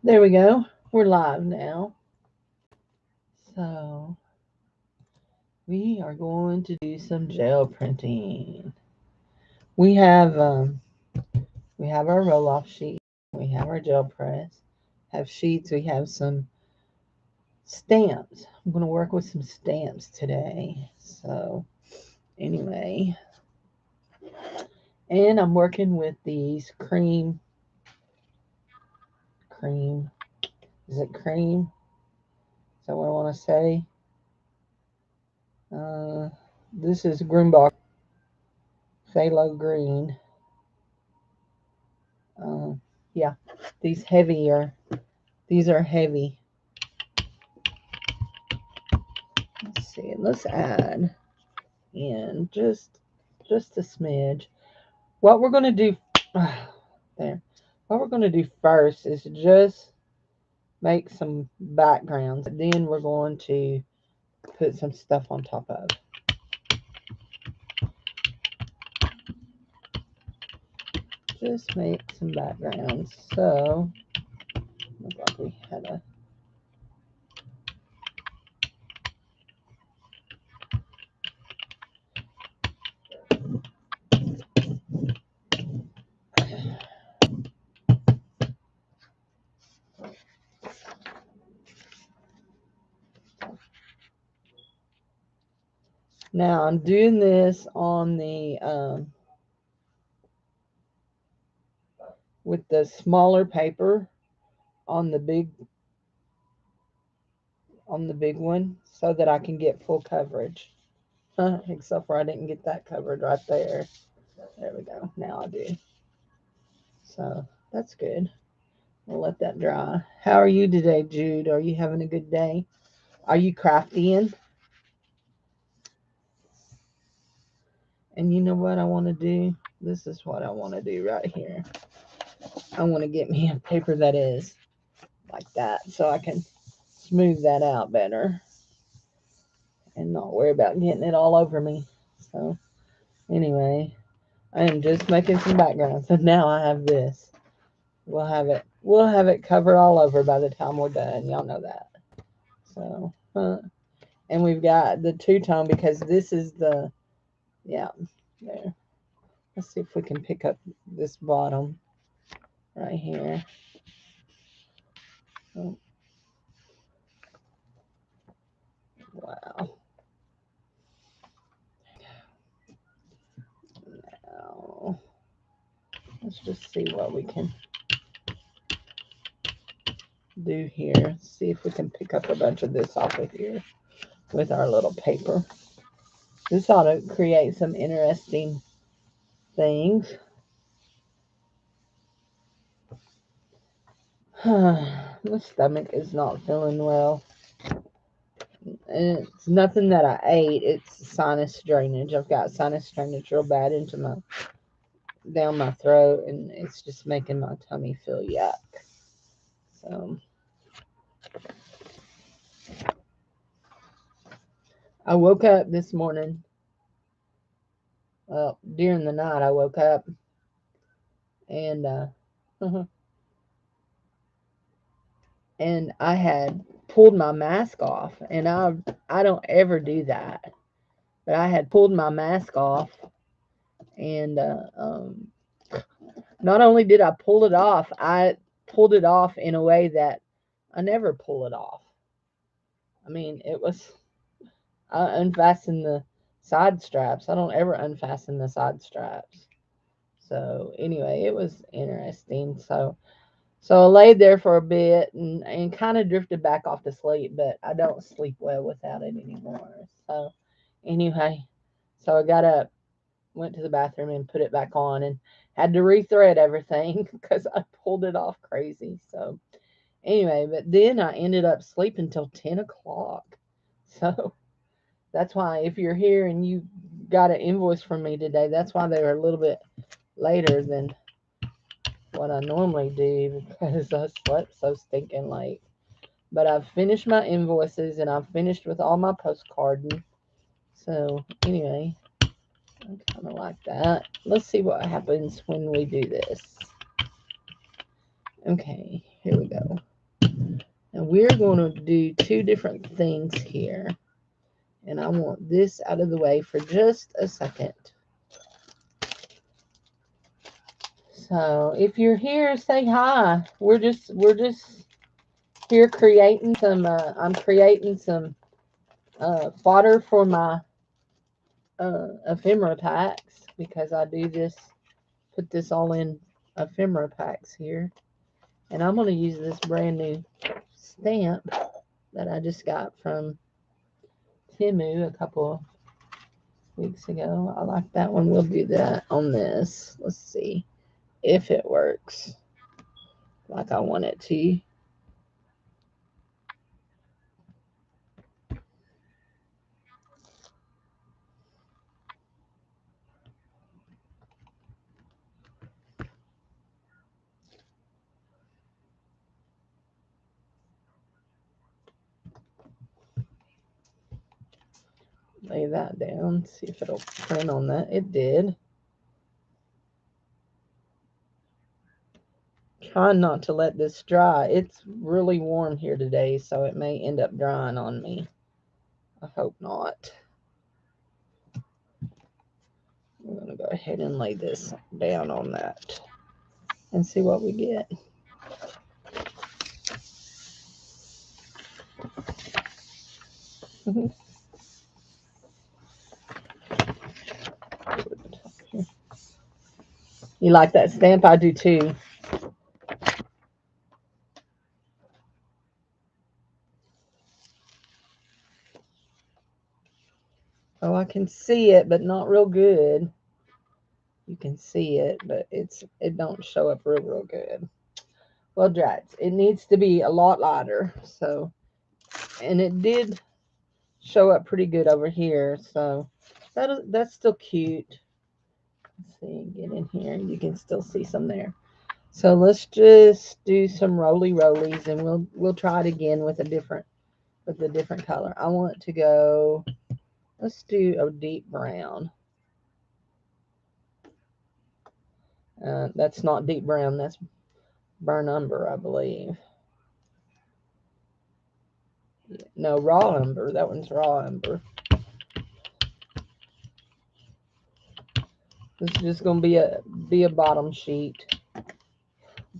There we go. We're live now. So we are going to do some gel printing. We have um, we have our roll off sheet. We have our gel press. Have sheets. We have some stamps. I'm going to work with some stamps today. So anyway, and I'm working with these cream. Is it cream? Is that what I want to say? Uh, this is Greenbach Phthalo Green. Uh, yeah, these these are heavy. Let's see. Let's add in just a smidge. What we're gonna do there. What we're gonna do first is just make some backgrounds. Then we're going to put some stuff on top of. Just make some backgrounds. So look like we had a now I'm doing this on the with the smaller paper on the big one so that I can get full coverage. Except for I didn't get that covered right there. There we go. Now I do. So that's good. We'll let that dry. How are you today, Jude? Are you having a good day? Are you craftying? And you know what I want to do? This is what I want to do right here. I want to get me a paper that is like that so I can smooth that out better and not worry about getting it all over me. So anyway, I am just making some backgrounds and now I have this. We'll have it covered all over by the time we're done. Y'all know that. So and we've got the two-tone because this is the yeah, there. Let's see if we can pick up this bottom right here. Oh, wow. Now, let's just see what we can do here. See if we can pick up a bunch of this off of here with our little paper. This ought to create some interesting things. My stomach is not feeling well. And it's nothing that I ate. It's sinus drainage. I've got sinus drainage real bad into down my throat, and it's just making my tummy feel yuck. So I woke up this morning. Well, during the night I woke up and and I had pulled my mask off, and I don't ever do that, but I had pulled my mask off, and not only did I pull it off, I pulled it off in a way that I never pull it off. I mean, it was I unfastened the side straps. I don't ever unfasten the side straps. So anyway, it was interesting. So I laid there for a bit and kind of drifted back off to sleep, but I don't sleep well without it anymore. So anyway, so I got up, went to the bathroom and put it back on and had to rethread everything because I pulled it off crazy. So anyway, but then I ended up sleeping till 10 o'clock. So that's why if you're here and you got an invoice from me today, that's why they were a little bit later than what I normally do because I slept so stinking late. But I've finished my invoices and I've finished with all my postcarding. So anyway, I kind of like that. Let's see what happens when we do this. Okay, here we go. And we're going to do two different things here. And I want this out of the way for just a second. So if you're here, say hi. We're just here creating some. I'm creating some fodder for my ephemera packs, because I do this. Put this all in ephemera packs here, and I'm going to use this brand new stamp that I just got from Timu a couple of weeks ago. I like that one. We'll do that on this. Let's see if it works like I want it to. Lay that down, see if it'll print on that. It did. Trying not to let this dry. It's really warm here today, so it may end up drying on me. I hope not. I'm going to go ahead and lay this down on that and see what we get. You like that stamp? I do too. Oh, I can see it, but not real good. You can see it, but it don't show up real good. Well, drats, it needs to be a lot lighter. So, and it did show up pretty good over here. So that's still cute. Let's see, get in here. You can still see some there. So let's just do some rollies, and we'll try it again with a different color. I want to go. Let's do a deep brown. That's not deep brown. That's burnt umber, I believe. No, raw umber. That one's raw umber. This is just gonna be a bottom sheet.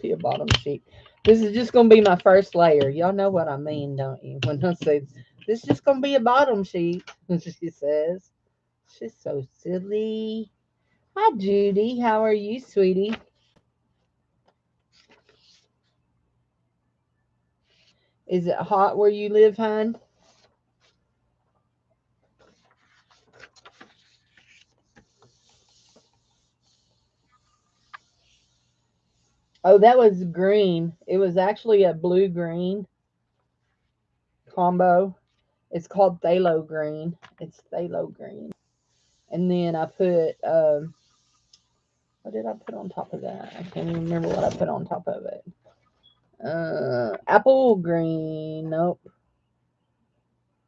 Be a bottom sheet. This is just gonna be my first layer. Y'all know what I mean, don't you? When I say this is just gonna be a bottom sheet, she says. She's so silly. Hi, Judy. How are you, sweetie? Is it hot where you live, hon? Oh, that was green. It was actually a blue-green combo. It's called phthalo green. It's phthalo green. And then I put, what did I put on top of that? I can't even remember what I put on top of it. Apple green. Nope.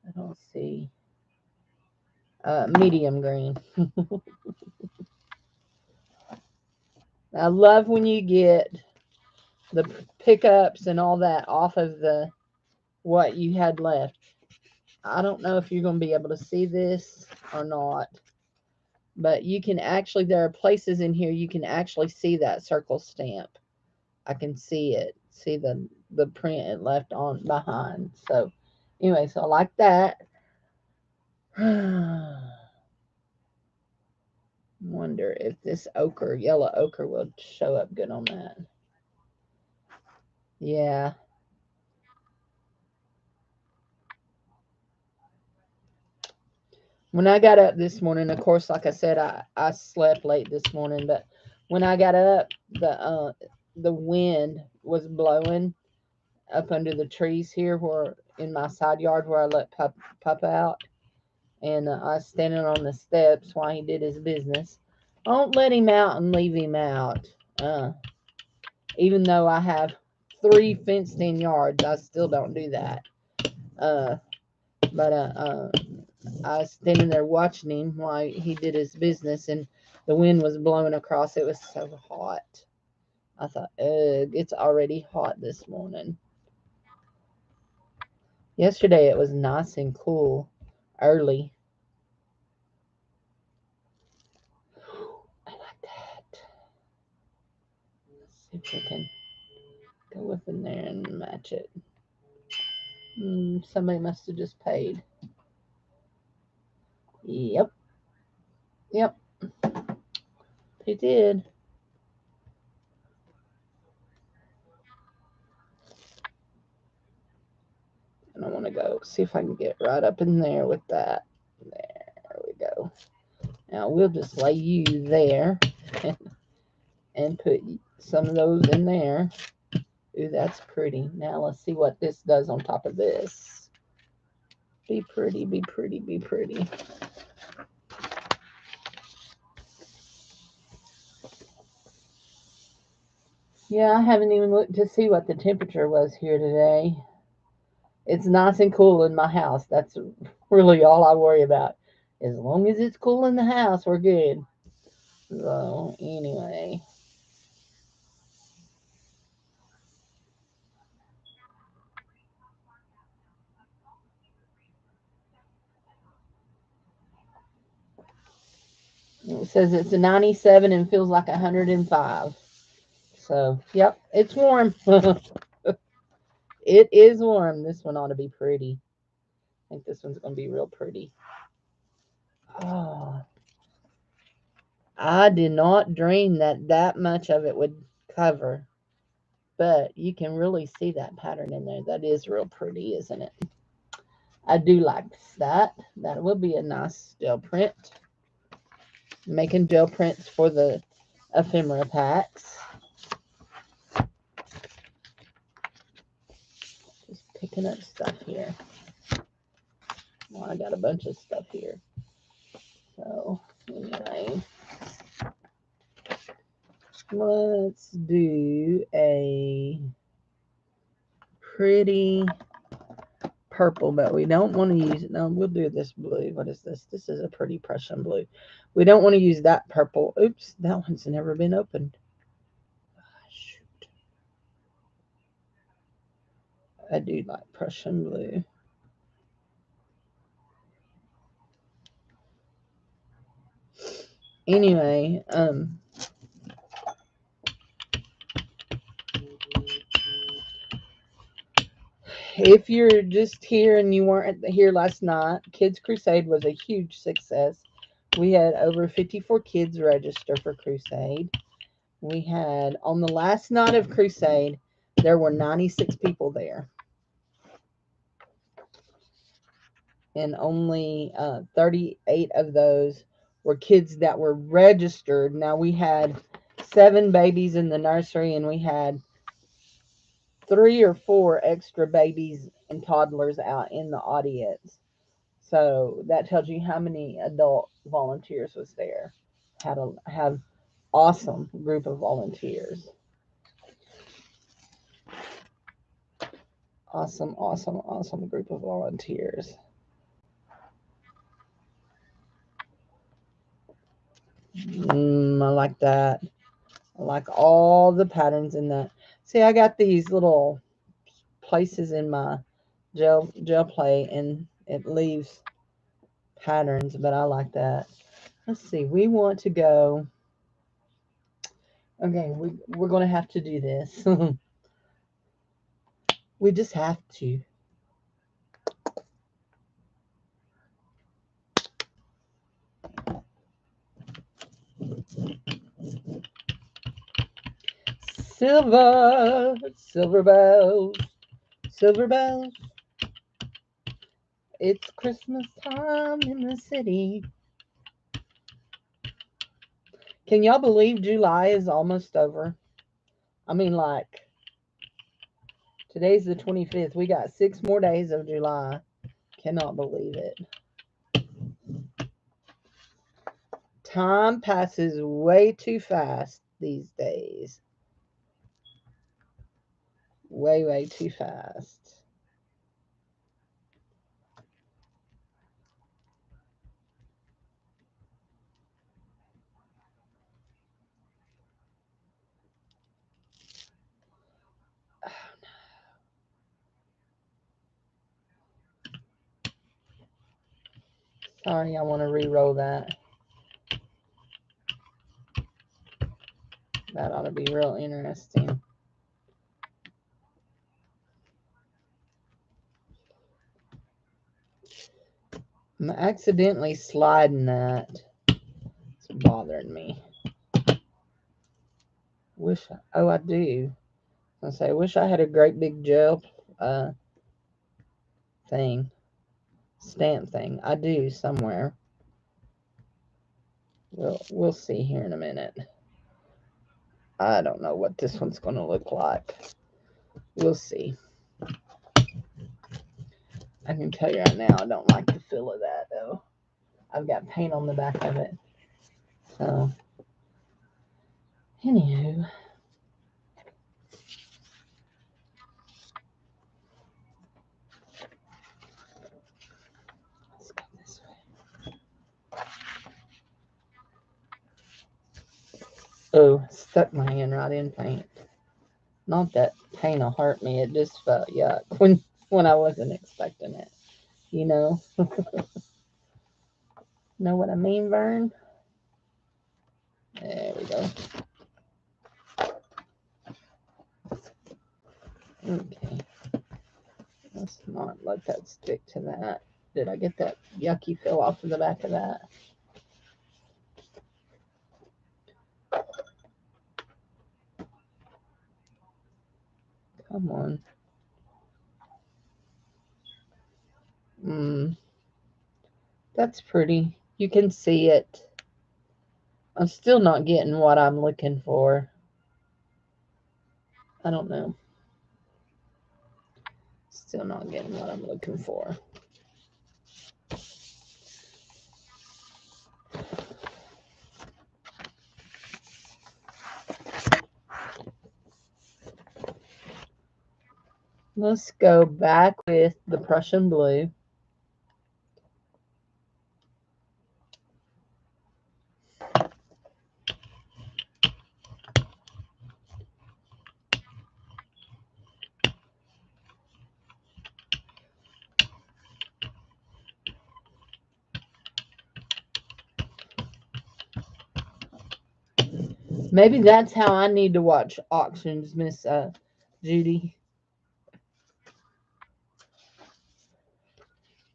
I don't see. Medium green. I love when you get the pickups and all that off of the what you had left. I don't know if you're going to be able to see this or not, but you can actually, there are places in here you can actually see that circle stamp. I can see it, see the print it left on behind. So anyway, so I like that. Wonder if this ochre, yellow ochre, will show up good on that. Yeah. When I got up this morning, of course, like I said, I slept late this morning, but when I got up, the wind was blowing up under the trees here, where in my side yard where I let pup out, and I was standing on the steps while he did his business. I don't let him out and leave him out. Even though I have 3 fenced-in yards, I still don't do that. But I was standing there watching him while he did his business, and the wind was blowing across. It was so hot. I thought, ugh, it's already hot this morning. Yesterday it was nice and cool early. I like that. Let's see if we can go up in there and match it. Somebody must have just paid. Yep, yep, they did. And I want to go see if I can get right up in there with that. There we go. Now we'll just lay you there and put some of those in there. Ooh, that's pretty. Now let's see what this does on top of this. Be pretty, be pretty, be pretty. Yeah, I haven't even looked to see what the temperature was here today. It's nice and cool in my house. That's really all I worry about. As long as it's cool in the house, we're good. So, anyway. It says it's a 97 and feels like 105. So, yep, it's warm. It is warm. This one ought to be pretty. I think this one's going to be real pretty. Oh, I did not dream that that much of it would cover, but you can really see that pattern in there. That is real pretty, isn't it? I do like that. That will be a nice gel print. Making gel prints for the ephemera packs. Just picking up stuff here. Well, I got a bunch of stuff here. So, anyway, let's do a pretty purple, but we don't want to use it. No, we'll do this blue. What is this? This is a pretty Prussian blue. We don't want to use that purple. Oops, that one's never been opened. Shoot. I do like Prussian blue. Anyway, if you're just here and you weren't here last night, Kids Crusade was a huge success. We had over 54 kids register for Crusade. We had, on the last night of Crusade, there were 96 people there. And only 38 of those were kids that were registered. Now, we had 7 babies in the nursery, and we had 3 or 4 extra babies and toddlers out in the audience. So that tells you how many adult volunteers was there. Had awesome group of volunteers. Awesome, awesome, awesome group of volunteers. I like that. I like all the patterns in that. See, I got these little places in my gel plate, and it leaves patterns, but I like that. Let's see. We want to go. Okay, we're going to have to do this. We just have to. Silver, silver bells, silver bells. It's Christmas time in the city. Can y'all believe July is almost over? I mean, like, today's the 25th. We got 6 more days of July. Cannot believe it. Time passes way too fast these days. Way, way too fast. Sorry, I want to re-roll that. That ought to be real interesting. I'm accidentally sliding that. It's bothering me. I do. I say, I wish I had a great big gel stamp thing. I do somewhere. We'll see here in a minute. I don't know what this one's going to look like. We'll see. I can tell you right now, I don't like the feel of that, though. I've got paint on the back of it. So, anywho. Let's go this way. Oh, stuck my hand right in paint. Not that paint will hurt me. It just felt yuck when I wasn't expecting it. You know? Know what I mean, Vern? There we go. Okay. Let's not let that stick to that. Did I get that yucky feel off of the back of that? Come on. That's pretty. You can see it. I'm still not getting what I'm looking for. I don't know. Still not getting what I'm looking for. Let's go back with the Prussian blue. Maybe that's how I need to watch auctions, Miss Judy.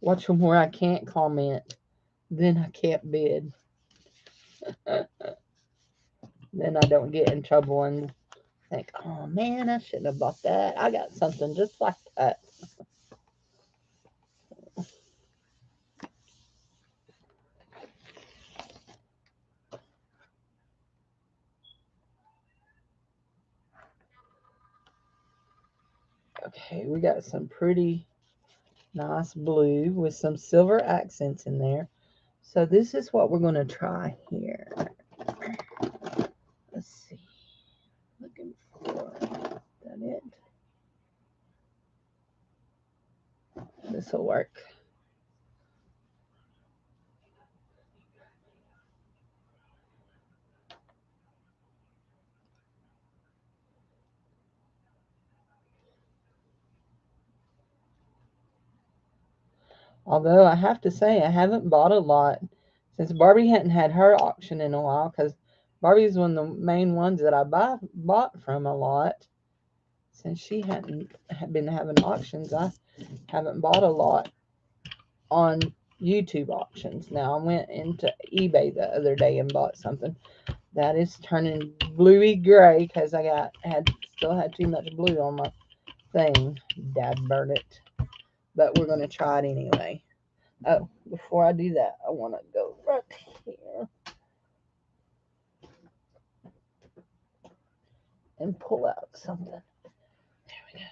Watch them where I can't comment. Then I can't bid. Then I don't get in trouble and think, oh man, I shouldn't have bought that. I got something just like that. Okay, we got some pretty nice blue with some silver accents in there. So this is what we're going to try here. Let's see. Looking for, is that it? This will work. Although I have to say I haven't bought a lot since Barbie hadn't had her auction in a while, because Barbie's one of the main ones that I bought from a lot. Since she hadn't been having auctions, I haven't bought a lot on YouTube auctions. Now, I went into eBay the other day and bought something that is turning bluey gray because I still had too much blue on my thing. Dad burned it. But we're going to try it anyway. Oh, before I do that, I want to go right here and pull out something. There we go.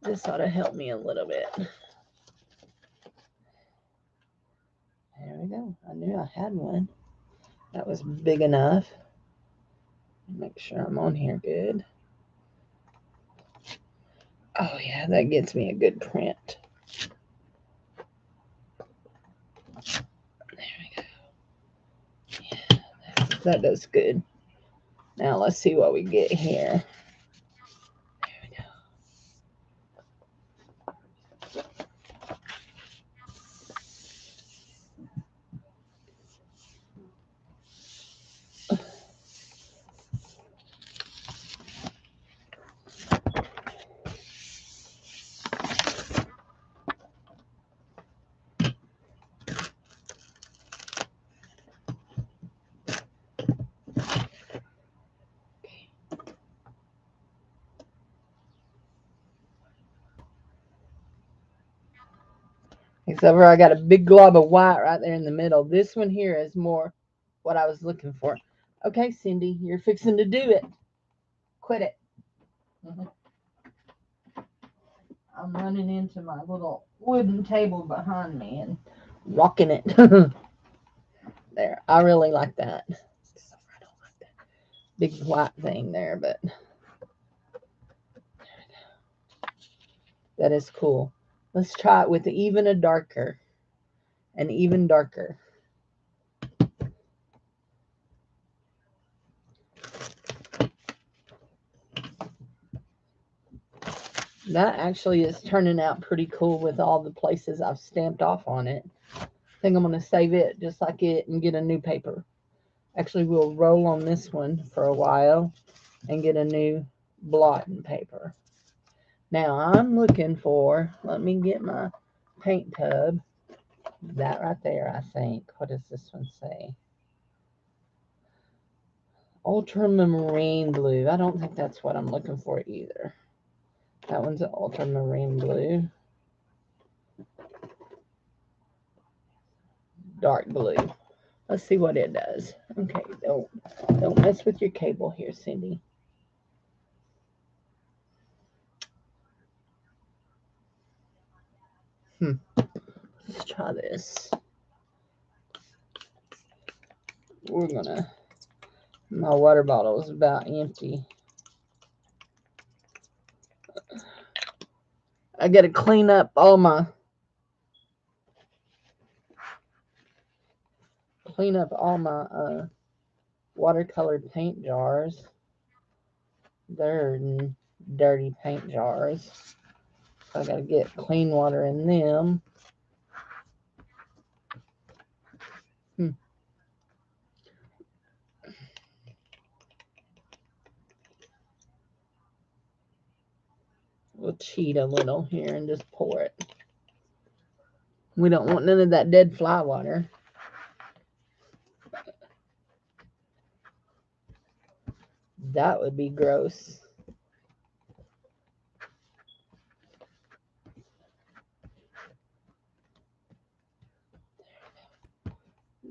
This ought to help me a little bit. There we go. I knew I had one. That was big enough. Make sure I'm on here good. Oh, yeah, that gets me a good print. There we go. Yeah, that does good. Now let's see what we get here. There we go. Except for I got a big glob of white right there in the middle. This one here is more what I was looking for. Okay, Cindy, you're fixing to do it. Quit it. I'm running into my little wooden table behind me and rocking it. There, I really like that. I don't like that big white thing there, but that is cool. Let's try it with even a darker and even darker. That actually is turning out pretty cool with all the places I've stamped off on it. I think I'm going to save it just like it and get a new paper. Actually, we'll roll on this one for a while and get a new blotting paper. Now I'm looking for, let me get my paint tub. That right there, I think. What does this one say? Ultramarine blue. I don't think that's what I'm looking for either. That one's an ultramarine blue. Dark blue. Let's see what it does. Okay, don't mess with your cable here, Cindy. Let's try this. We're gonna, my water bottle is about empty. I gotta clean up all my watercolor paint jars. They're dirty paint jars. So I gotta get clean water in them. We'll cheat a little here and just pour it. We don't want none of that dead fly water. That would be gross.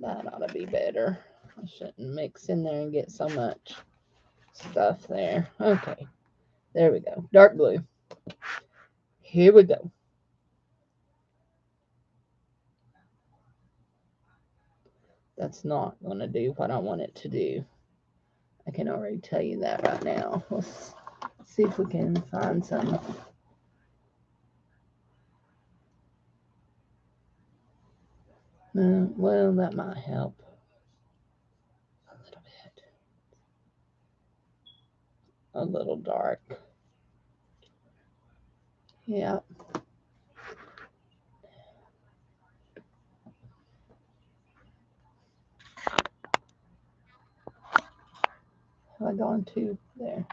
That ought to be better. I shouldn't mix in there and get so much stuff there. Okay, there we go. Dark blue. Here we go. That's not going to do what I want it to do. I can already tell you that right now. Let's see if we can find some. Well, that might help a little bit. A little dark. Yeah. Have I gone to there?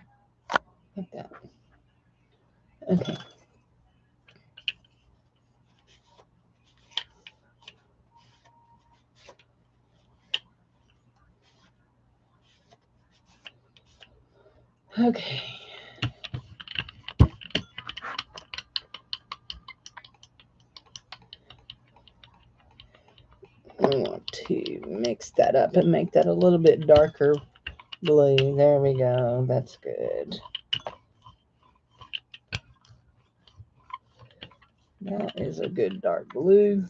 Like that. Okay. Okay. I want to mix that up and make that a little bit darker blue. There we go. That's good. That is a good dark blue.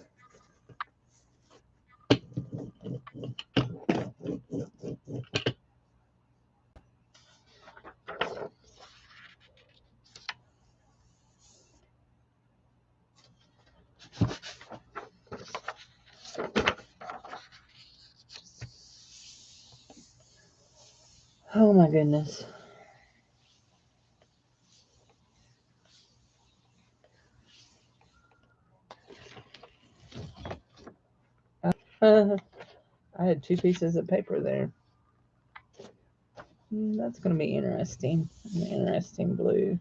Oh my goodness. I had 2 pieces of paper there. That's going to be interesting. An interesting blue.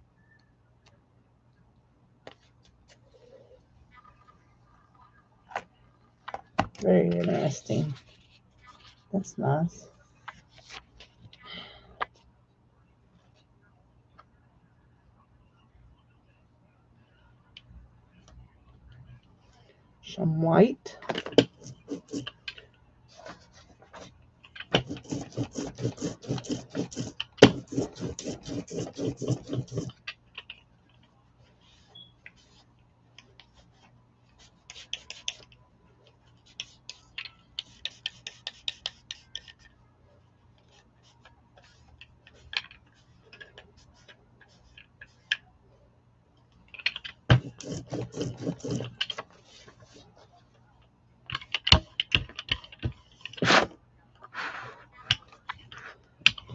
Very interesting. That's nice. some white.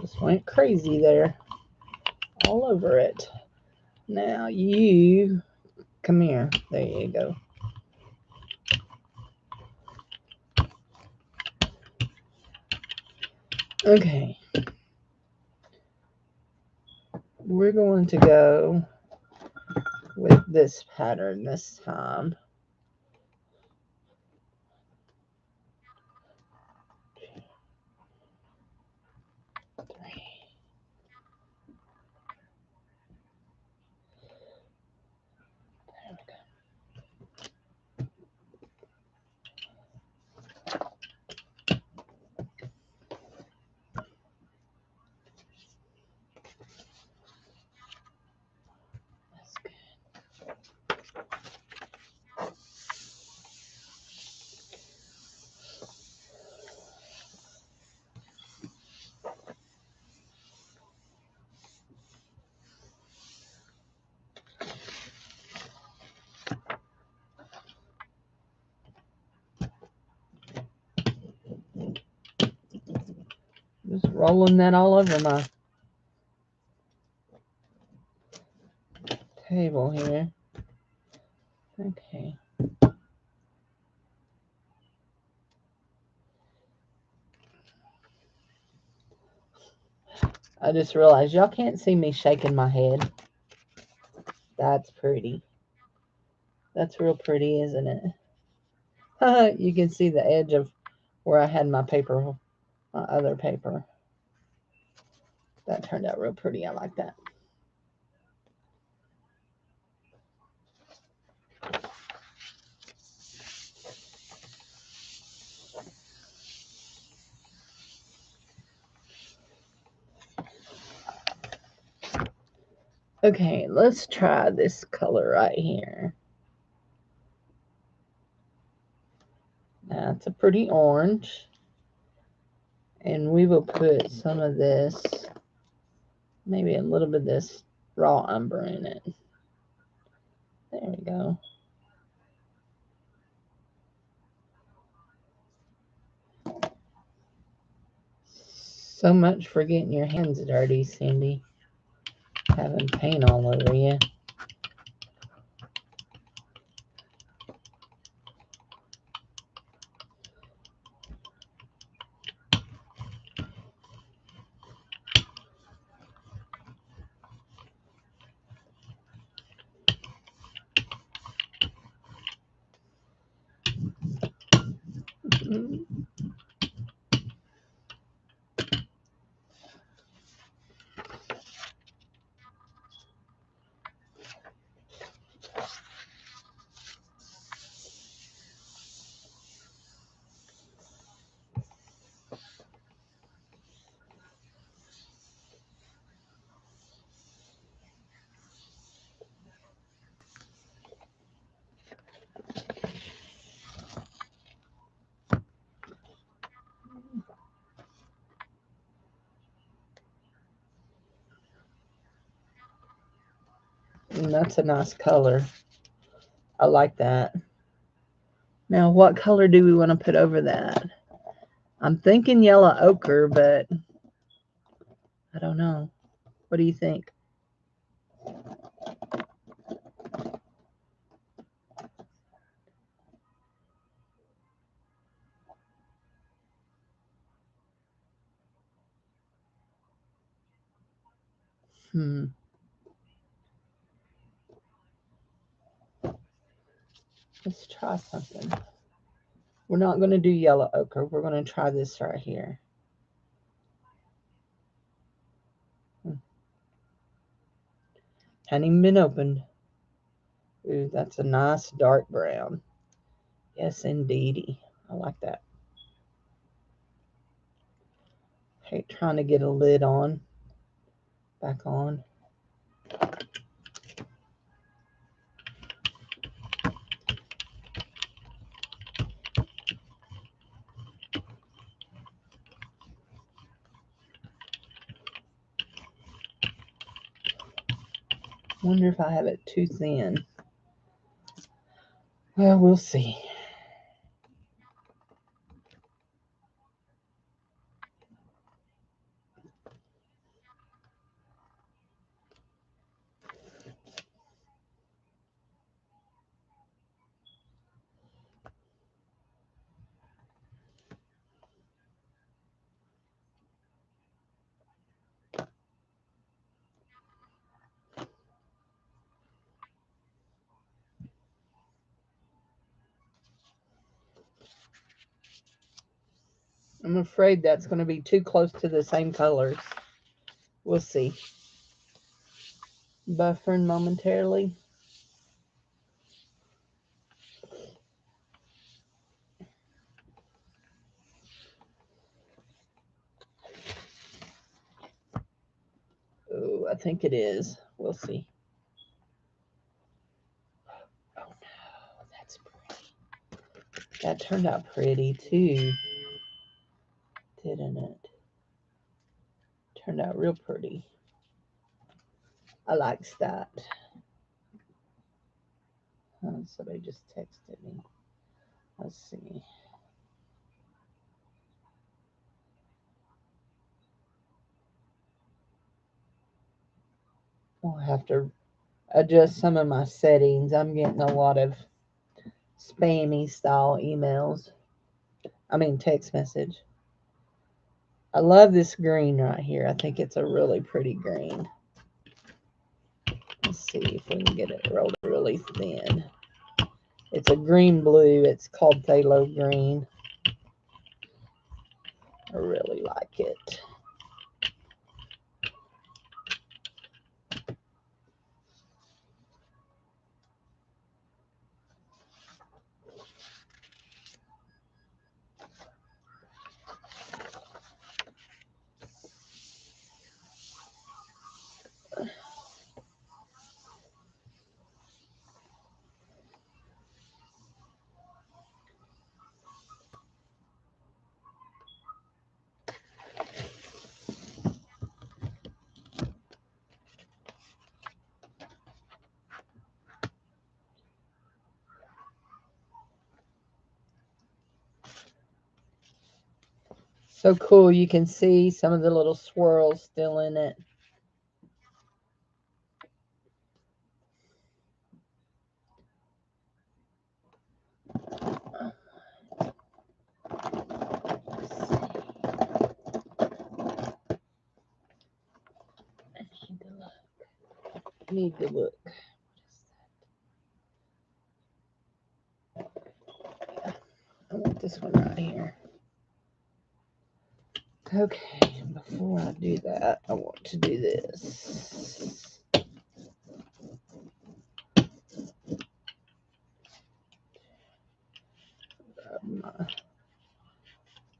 Just went crazy there, all over it. Now you come here. There you go. Okay. We're going to go with this pattern this time. Just rolling that all over my table here. Okay. I just realized y'all can't see me shaking my head. That's pretty. That's real pretty, isn't it? You can see the edge of where I had my paper, my other paper. That turned out real pretty. I like that. Okay, let's try this color right here. That's a pretty orange. And we will put some of this, maybe a little bit of this raw umber in it. There we go. So much for getting your hands dirty, Cindy. Having paint all over you. And that's a nice color. I like that. Now, what color do we want to put over that? I'm thinking yellow ochre, but I don't know. What do you think? Let's try something. We're not going to do yellow ochre. We're going to try this right here. Hadn't even been opened. Ooh, that's a nice dark brown. Yes, indeedy. I like that. Okay, trying to get a lid on. Back on. Wonder if I have it too thin. Well, we'll see. I'm afraid that's going to be too close to the same colors. We'll see. Buffering momentarily. Oh, I think it is. We'll see. Oh no, that's pretty. That turned out pretty too, didn't it? Turned out real pretty. I likes that. Oh, somebody just texted me. Let's see. I'll have to adjust some of my settings. I'm getting a lot of spammy style emails. I mean, text message. I love this green right here. I think it's a really pretty green. Let's see if we can get it rolled really thin. It's a green blue. It's called phthalo green. I really like it. So cool. You can see some of the little swirls still in it. I need to look. I want this one right here. Okay, before I do that, I want to do this.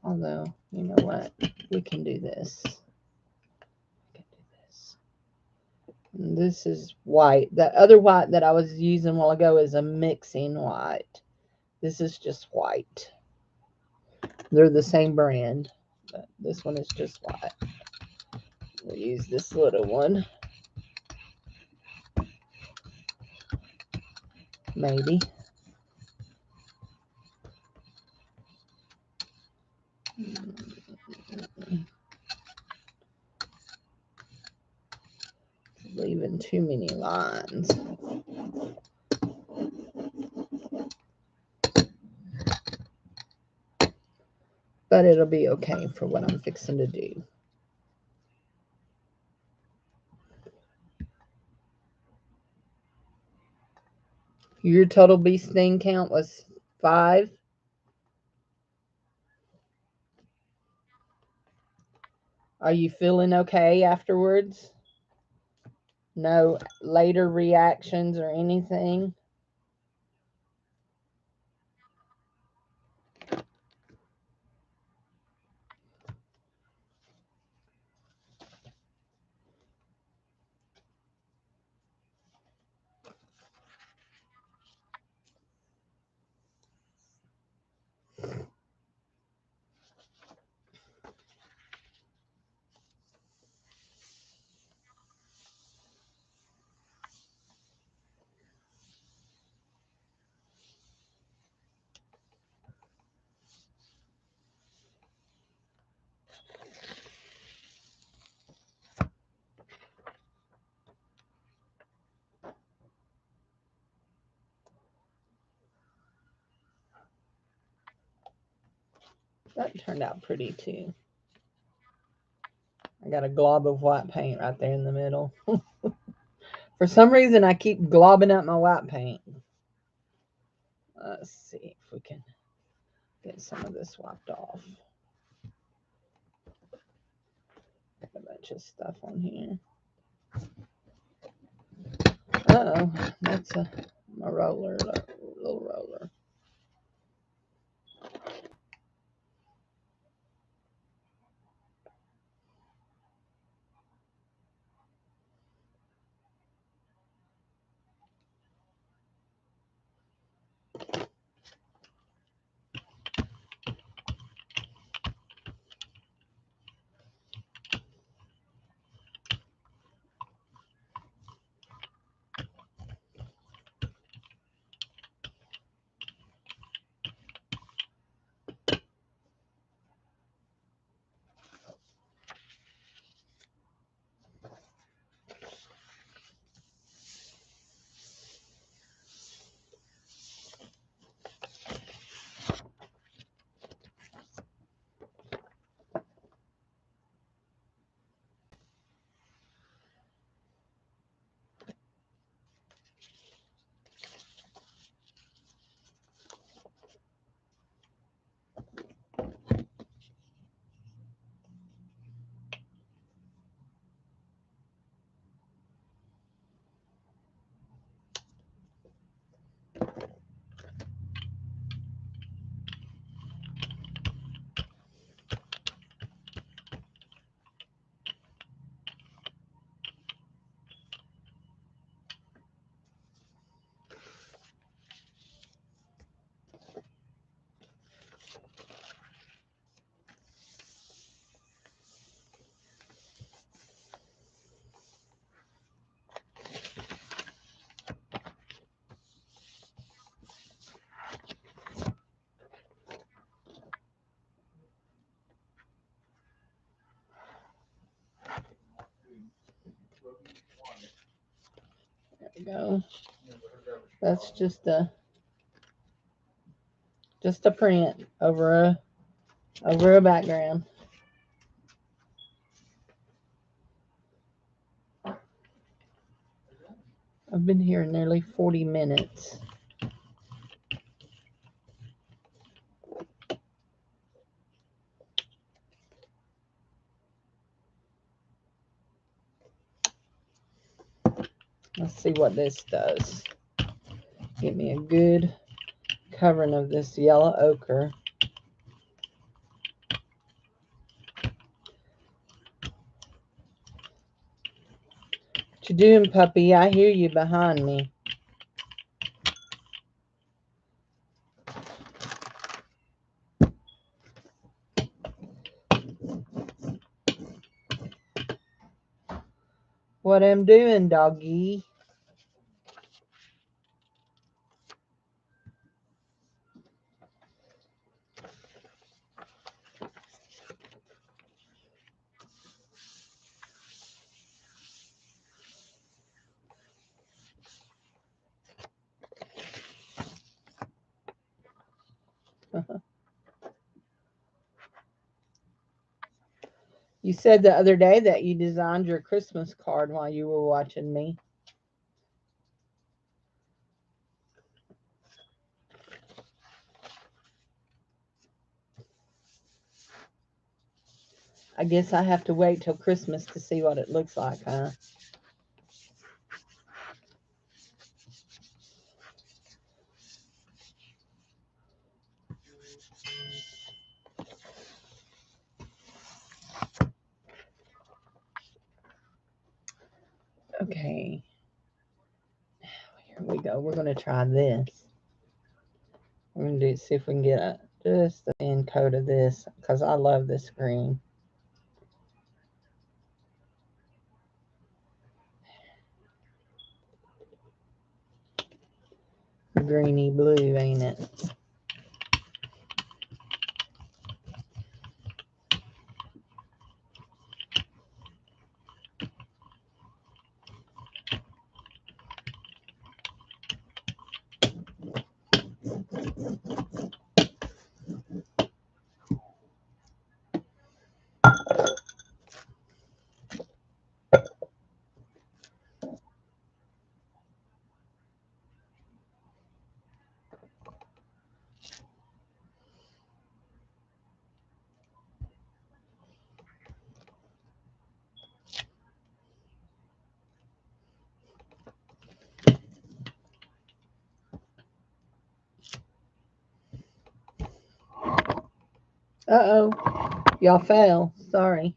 Although, you know what? We can do this. This is white. That other white that I was using a while ago is a mixing white. This is just white. They're the same brand, but this one is just white. We'll use this little one. Maybe. Leaving too many lines. But it'll be okay for what I'm fixing to do. Your total bee sting count was 5. Are you feeling okay afterwards? No later reactions or anything? That turned out pretty too. I got a glob of white paint right there in the middle. For some reason, I keep globbing up my white paint. Let's see if we can get some of this wiped off. Got a bunch of stuff on here. Uh-oh, that's my roller, little roller. There we go. That's just a print over a background. I've been here nearly 40 minutes. Let's see what this does. Give me a good covering of this yellow ochre. What you doing, puppy? I hear you behind me. What I'm doing, doggy? You said the other day that you designed your Christmas card while you were watching me. I guess I have to wait till Christmas to see what it looks like, huh? Okay. Here we go. We're going to try this. We're going to see if we can get just a thin coat of this because I love this green. Greeny blue, ain't it? Uh-oh. Y'all fell. Sorry.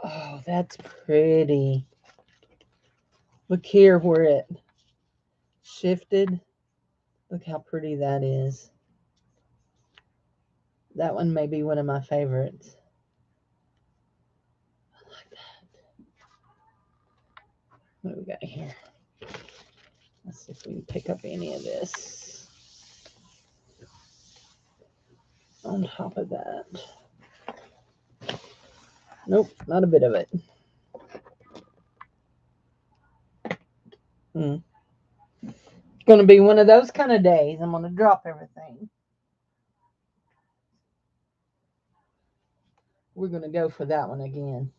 Oh, that's pretty. Look here where it shifted. Look how pretty that is. That one may be one of my favorites. I like that. What do we got here? Let's see if we can pick up any of this on top of that. Nope, not a bit of it. It's going to be one of those kind of days. I'm going to drop everything. We're going to go for that one again.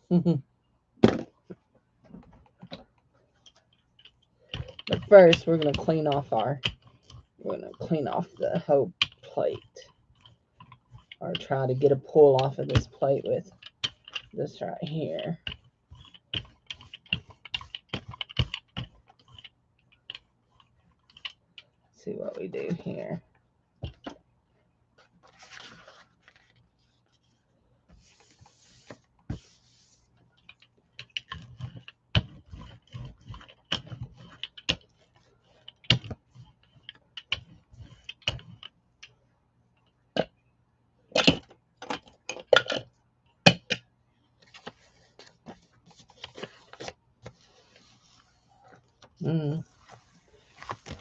But first, we're going to clean off the whole plate. Or try to get a pull off of this plate with this right here. Let's see what we do here.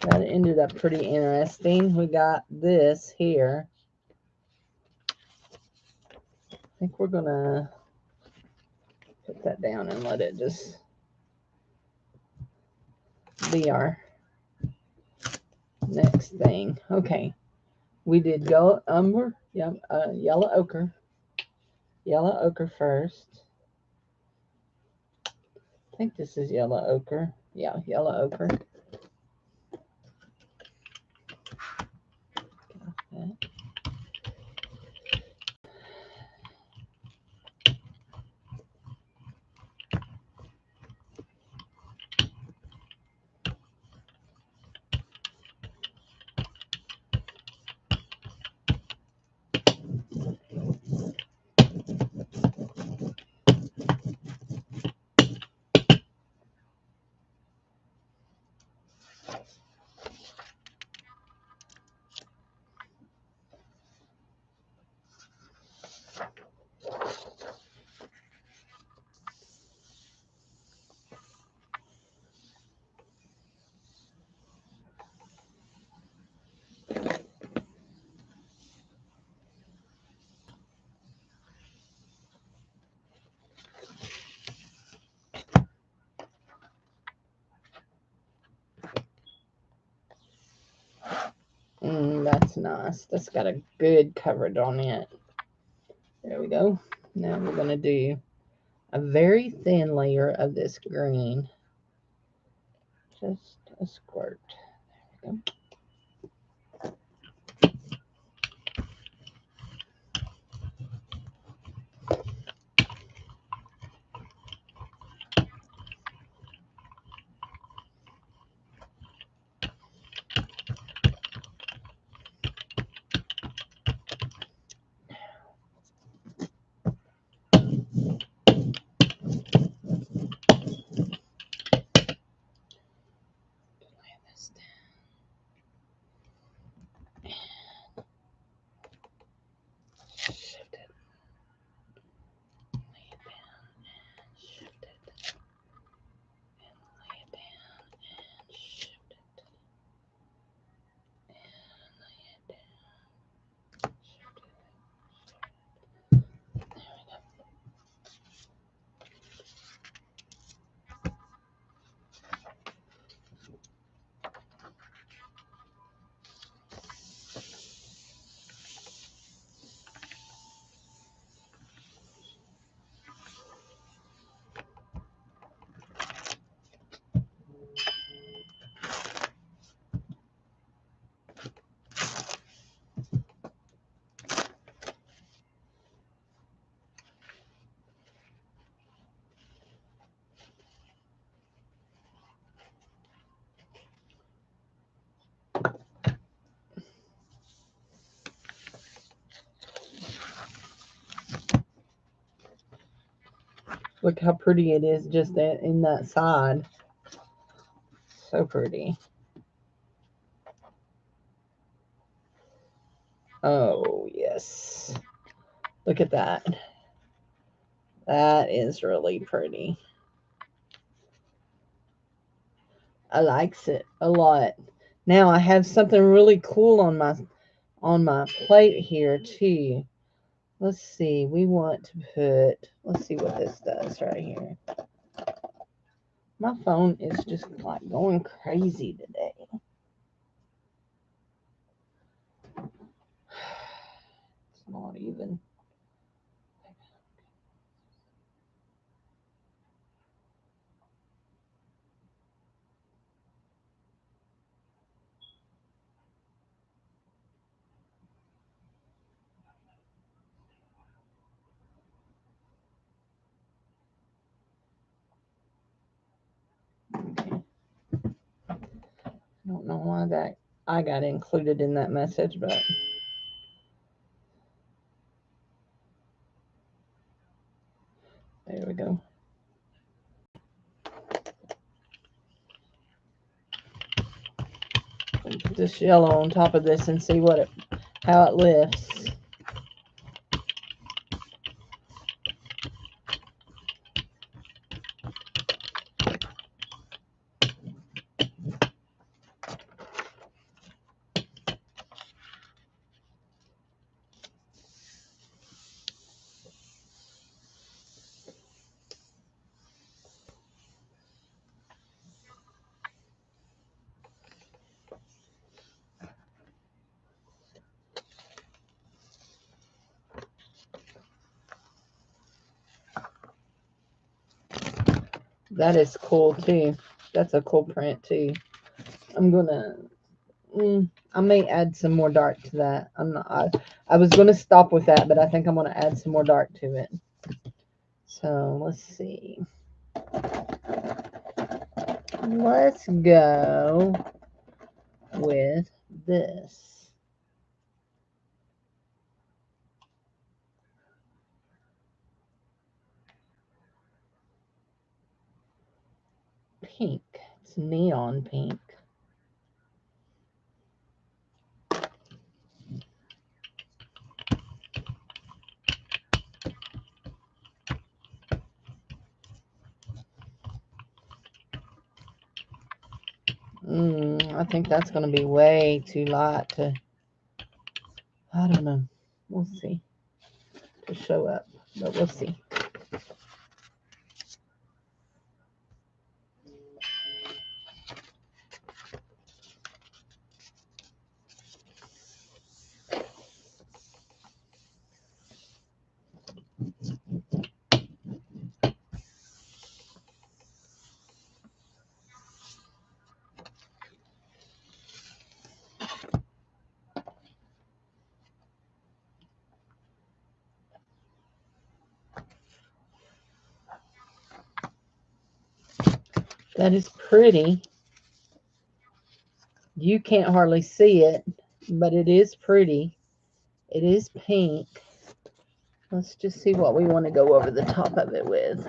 That ended up pretty interesting. We got this here. I think we're gonna put that down and let it just be our next thing. Okay, we did yellow umber, yellow ochre first. I think this is yellow ochre. Yeah, yellow ochre. That's nice. That's got a good coverage on it. There we go. Now we're going to do a very thin layer of this green. Just a squirt. There we go. Look how pretty it is just in that side. So pretty. Oh, yes. Look at that. That is really pretty. I likes it a lot. Now I have something really cool on my plate here too. Let's see. We want to put, let's see what this does right here. My phone is just like going crazy today. It's not even. Okay. I don't know why that I got included in that message, but there we go. Put this yellow on top of this and see how it lifts. That is cool too. That's a cool print too. I'm gonna. I may add some more dark to that. I'm not. I was gonna stop with that, but I think I'm gonna add some more dark to it. So let's see. Let's go with this. Pink. It's neon pink. I think that's going to be way too light to, I don't know. We'll see. To show up, but we'll see. That is pretty. You can't hardly see it, but it is pretty. It is pink. Let's just see what we want to go over the top of it with.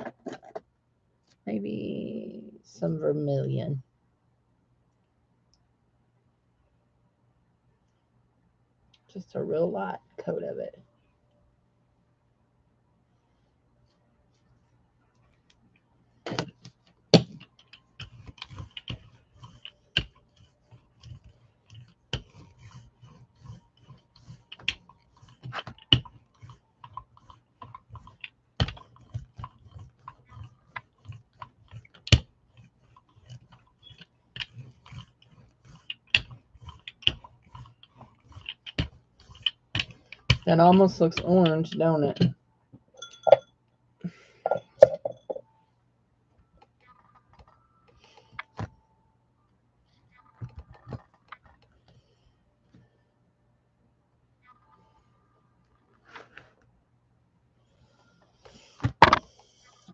Maybe some vermilion. Just a real light coat of it. That almost looks orange, don't it?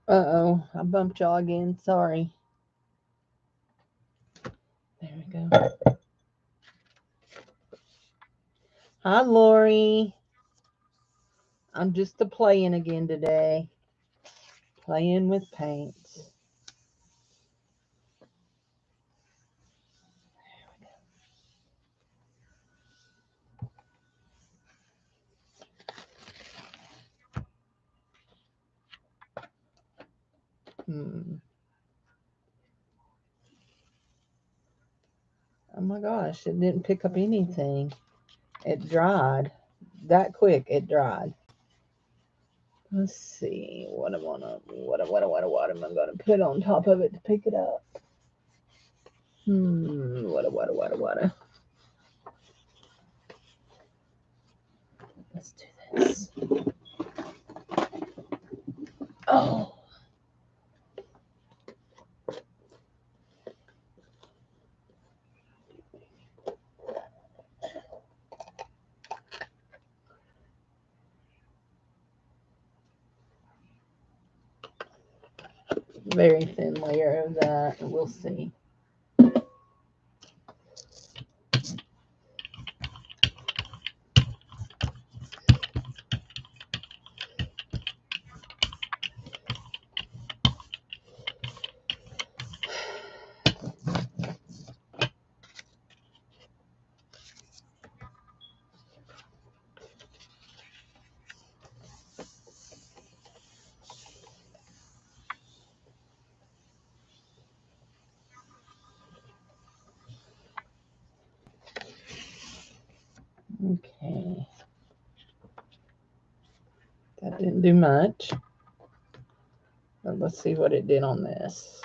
Uh-oh, I bumped y'all again. Sorry. There we go. Hi, Lori. I'm just a playing again today. Playing with paints. Oh my gosh, it didn't pick up anything. It dried. That quick, it dried. Let's see what am I gonna put on top of it to pick it up? What? Let's do this. Oh. Very thin layer of that. We'll see. Okay. That didn't do much. But let's see what it did on this.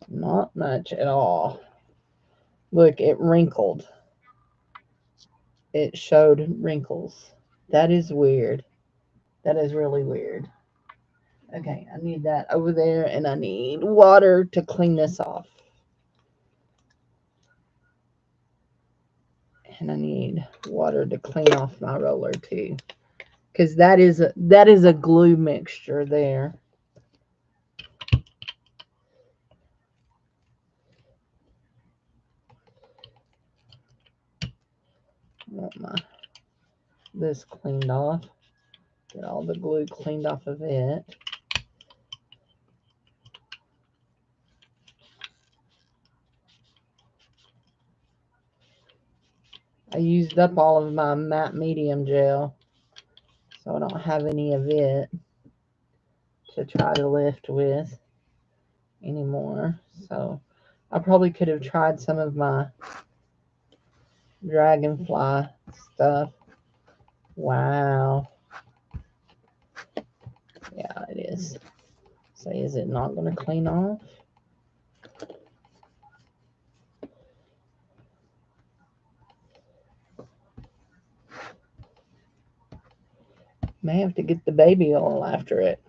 Not much at all. Look, it wrinkled. It showed wrinkles. That is weird. That is really weird. Okay, I need that over there, and I need water to clean this off. And I need water to clean off my roller too, because that is a glue mixture there. I want this cleaned off. Get all the glue cleaned off of it. I used up all of my matte medium gel, so I don't have any of it to try to lift with anymore. So I probably could have tried some of my dragonfly stuff. Wow. Yeah, it is. So is it not going to clean off? May have to get the baby oil after it.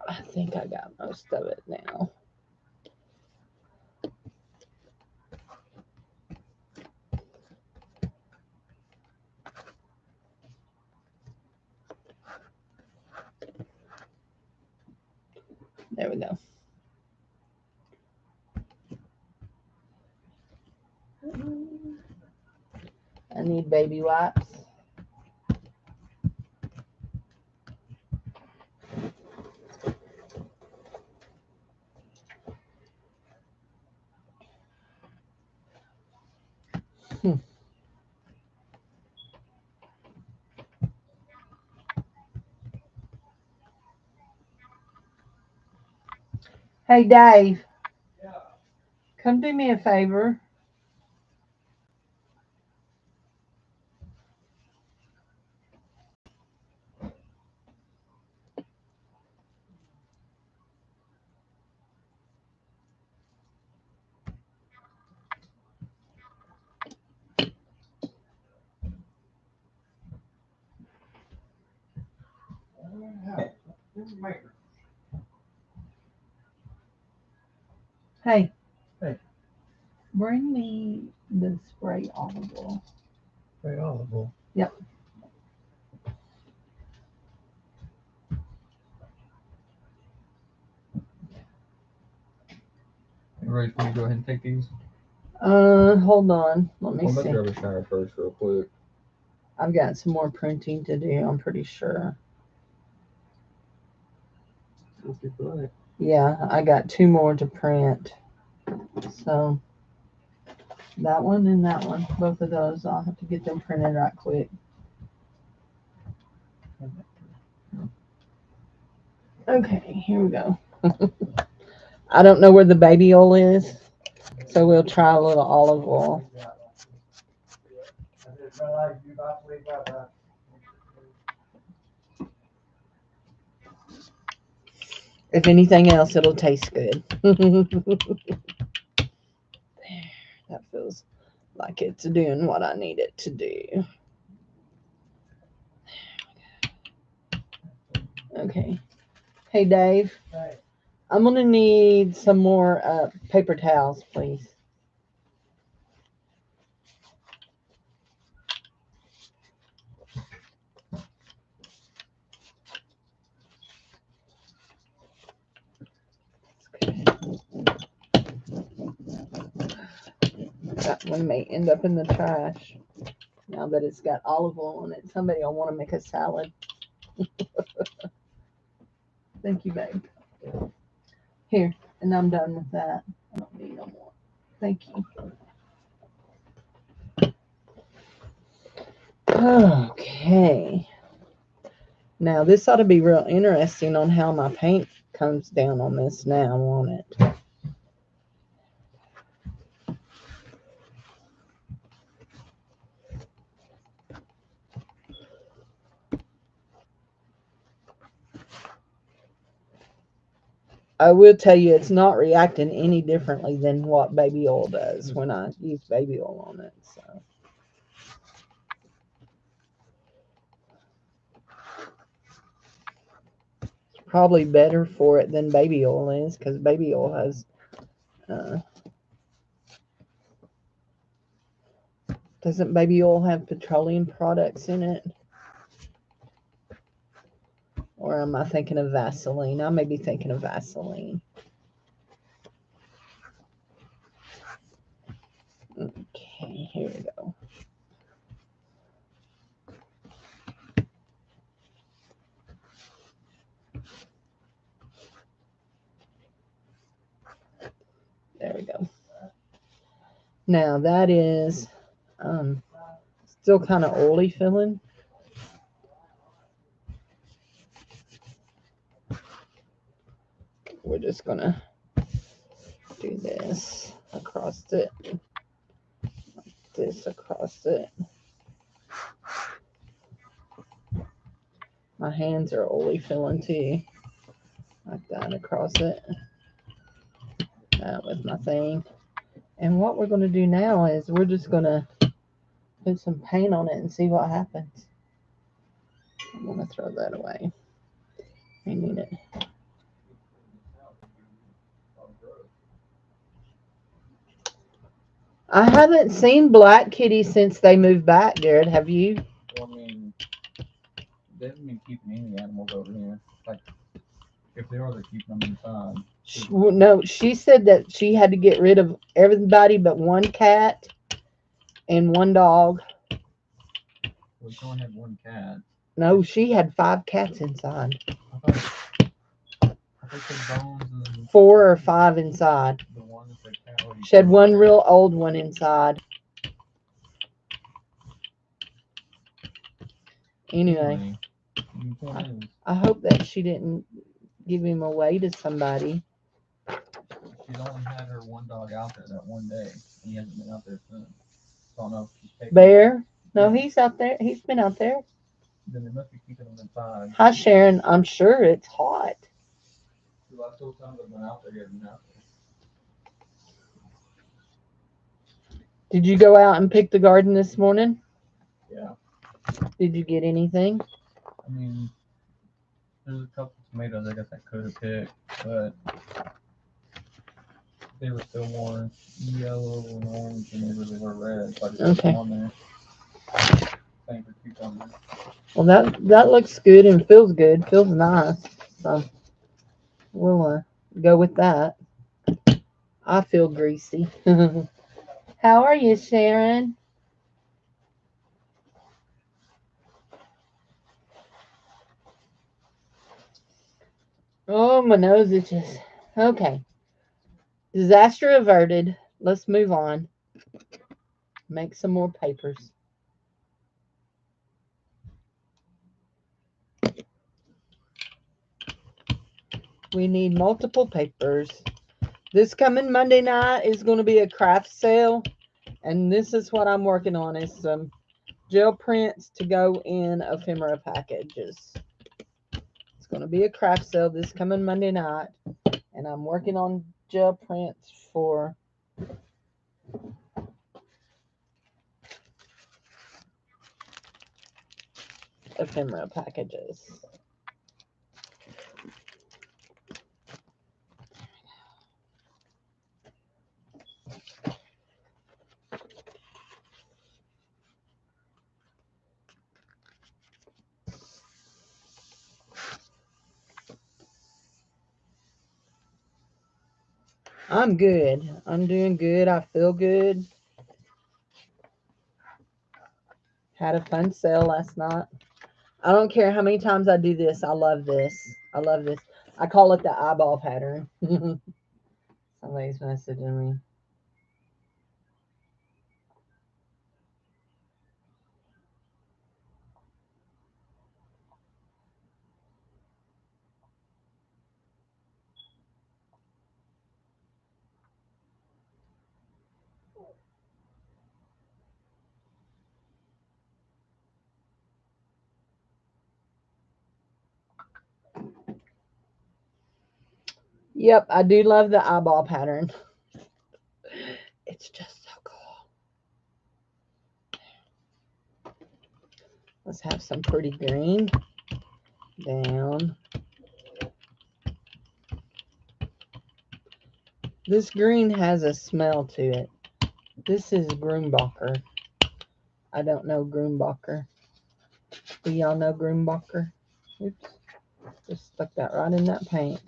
I think I got most of it now. There we go. I need baby wipes. Hey, Dave. Yeah. Come do me a favor. Hey. Hey. Bring me the spray olive oil. Spray olive oil? Yep. Ready for me to go ahead and take these? Hold on. Let me Well, let's see. grab a shower first, real quick. I've got some more printing to do, I'm pretty sure. Yeah, I got 2 more to print. So that one and that one, both of those, I'll have to get them printed right quick. Okay, here we go. I don't know where the baby oil is, so we'll try a little olive oil. If anything else, it'll taste good. That feels like it's doing what I need it to do. Okay. Hey, Dave. I'm going to need some more paper towels, please. Okay. That one may end up in the trash now that it's got olive oil on it. Somebody will want to make a salad. Thank you, babe. Here, and I'm done with that. I don't need no more. Thank you. Okay. Now, this ought to be real interesting on how my paint comes down on this now, won't it? I will tell you, it's not reacting any differently than what baby oil does when I use baby oil on it. So. It's probably better for it than baby oil is, because baby oil has doesn't baby oil have petroleum products in it? Or am I thinking of Vaseline? I may be thinking of Vaseline. Okay, here we go. There we go. Now that is still kind of oily feeling. We're just gonna do this across it, this across it. My hands are oily feeling too, like that across it. That with my thing. And what we're gonna do now is we're just gonna put some paint on it and see what happens. I'm gonna throw that away. I need it. I haven't seen Black Kitty since they moved back, Jared. Have you? Well, I mean, they haven't been keeping any animals over here. Like, if they are, they're keeping them inside. No, she said that she had to get rid of everybody but one cat and one dog. Well, she only had one cat. No, she had 5 cats inside. I thought Bones and 4 or 5 inside. the one that the cat already She had one real old one inside. Anyway, I hope that she didn't give him away to somebody. She's only had her one dog out there that one day, and he hasn't been out there since. So I don't know if she's taking Bear? No, he's out there. He's been out there. Then they must be keeping them inside. Hi, Sharon. I'm sure it's hot. The last couple times I've been out there, he hasn't been out there. Did you go out and pick the garden this morning? Yeah. Did you get anything? I mean, there's a couple tomatoes I guess I could have picked, but they were still more yellow and orange than they really were red. So I just put them on there. Same for cucumbers. Well, that looks good and feels good. Feels nice. So we'll go with that. I feel greasy. How are you, Sharon? Oh, my nose itches. Okay. Disaster averted. Let's move on. Make some more papers. We need multiple papers. This coming Monday night is going to be a craft sale. And this is what I'm working on is some gel prints to go in ephemera packages. It's going to be a craft sale this coming Monday night. And I'm working on gel prints for ephemera packages. I'm good. I'm doing good. I feel good. Had a fun sale last night. I don't care how many times I do this. I love this. I love this. I call it the eyeball pattern. Somebody's messaging me. Yep, I do love the eyeball pattern. It's just so cool. Let's have some pretty green down. This green has a smell to it. This is Grumbacher. I don't know Grumbacher. Do y'all know Grumbacher? Oops. Just stuck that right in that paint.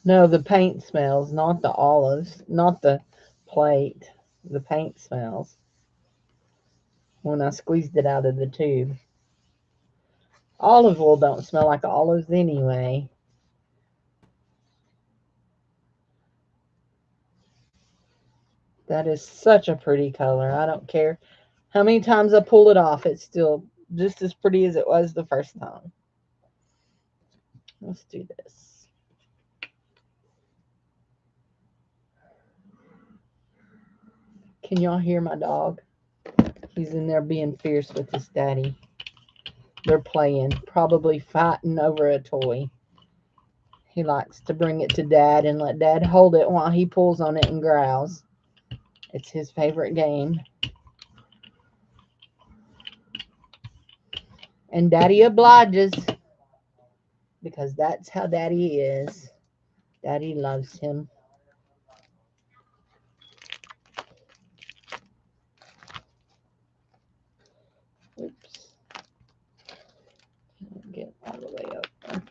No, the paint smells, not the olives, not the plate. The paint smells when I squeezed it out of the tube. Olive oil don't smell like olives anyway. That is such a pretty color. I don't care how many times I pull it off. It's still just as pretty as it was the first time. Let's do this. Can y'all hear my dog? He's in there being fierce with his daddy. They're playing, probably fighting over a toy. He likes to bring it to Dad and let Dad hold it while he pulls on it and growls. It's his favorite game. And Daddy obliges because that's how Daddy is. Daddy loves him. Oops. Get all the way up there.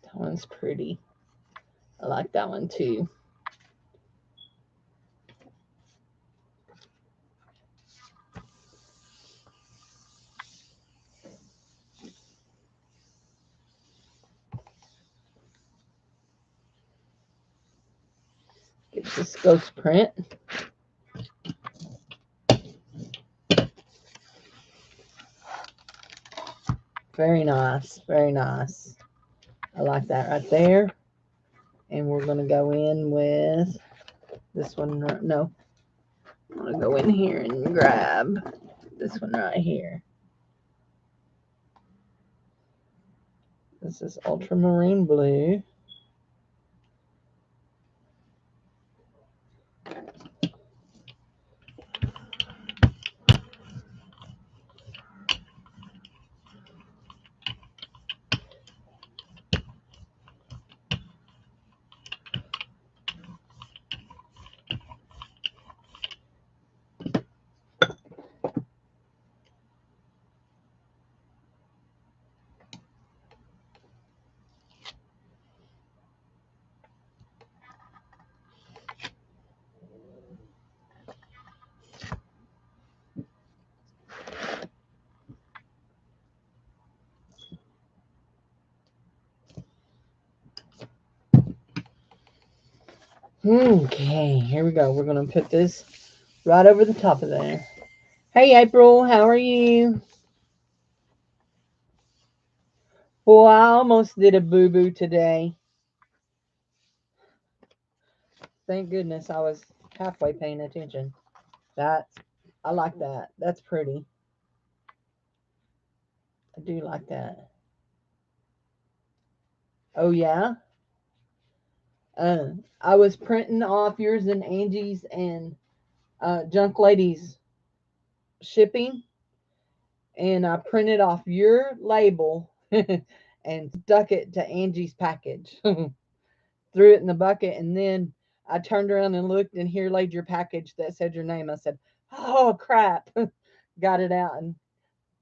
That one's pretty. I like that one too. Get this ghost print. Very nice. Very nice. I like that right there. And we're going to go in with this one. No. I'm going to go in here and grab this one right here. This is ultramarine blue. Okay, here we go. We're going to put this right over the top of there. Hey, April, how are you? Well, I almost did a boo-boo today. Thank goodness I was halfway paying attention. I like that. That's pretty. I do like that. Oh, yeah? I was printing off yours and Angie's and Junk Lady's shipping, and I printed off your label and stuck it to Angie's package. Threw it in the bucket, and then I turned around and looked, and here laid your package that said your name. I said, "Oh crap!" Got it out and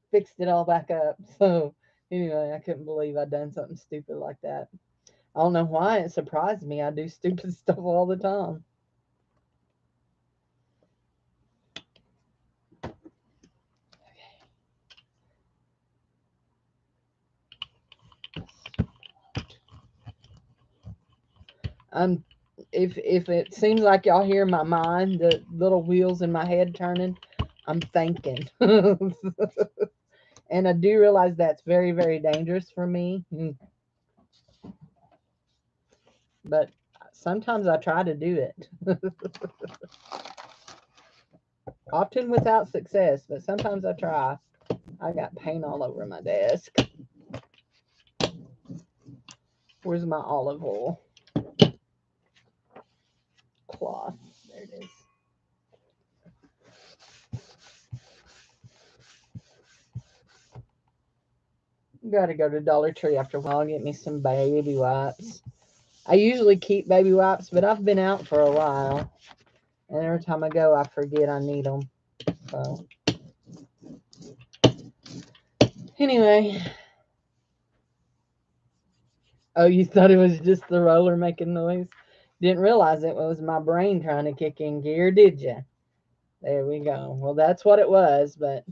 fixed it all back up. So anyway, I couldn't believe I'd done something stupid like that. I don't know why it surprised me. I do stupid stuff all the time. I'm if it seems like y'all hear my mind, the little wheels in my head turning, I'm thinking. And I do realize that's very, very dangerous for me. But sometimes I try to do it. Often without success, but sometimes I try. I got paint all over my desk. Where's my olive oil cloth? There it is. Got to go to Dollar Tree after a while and get me some baby wipes. I usually keep baby wipes, but I've been out for a while. And every time I go, I forget I need them. So, anyway. Oh, you thought it was just the roller making noise? Didn't realize it was my brain trying to kick in gear, did you? There we go. Well, that's what it was, but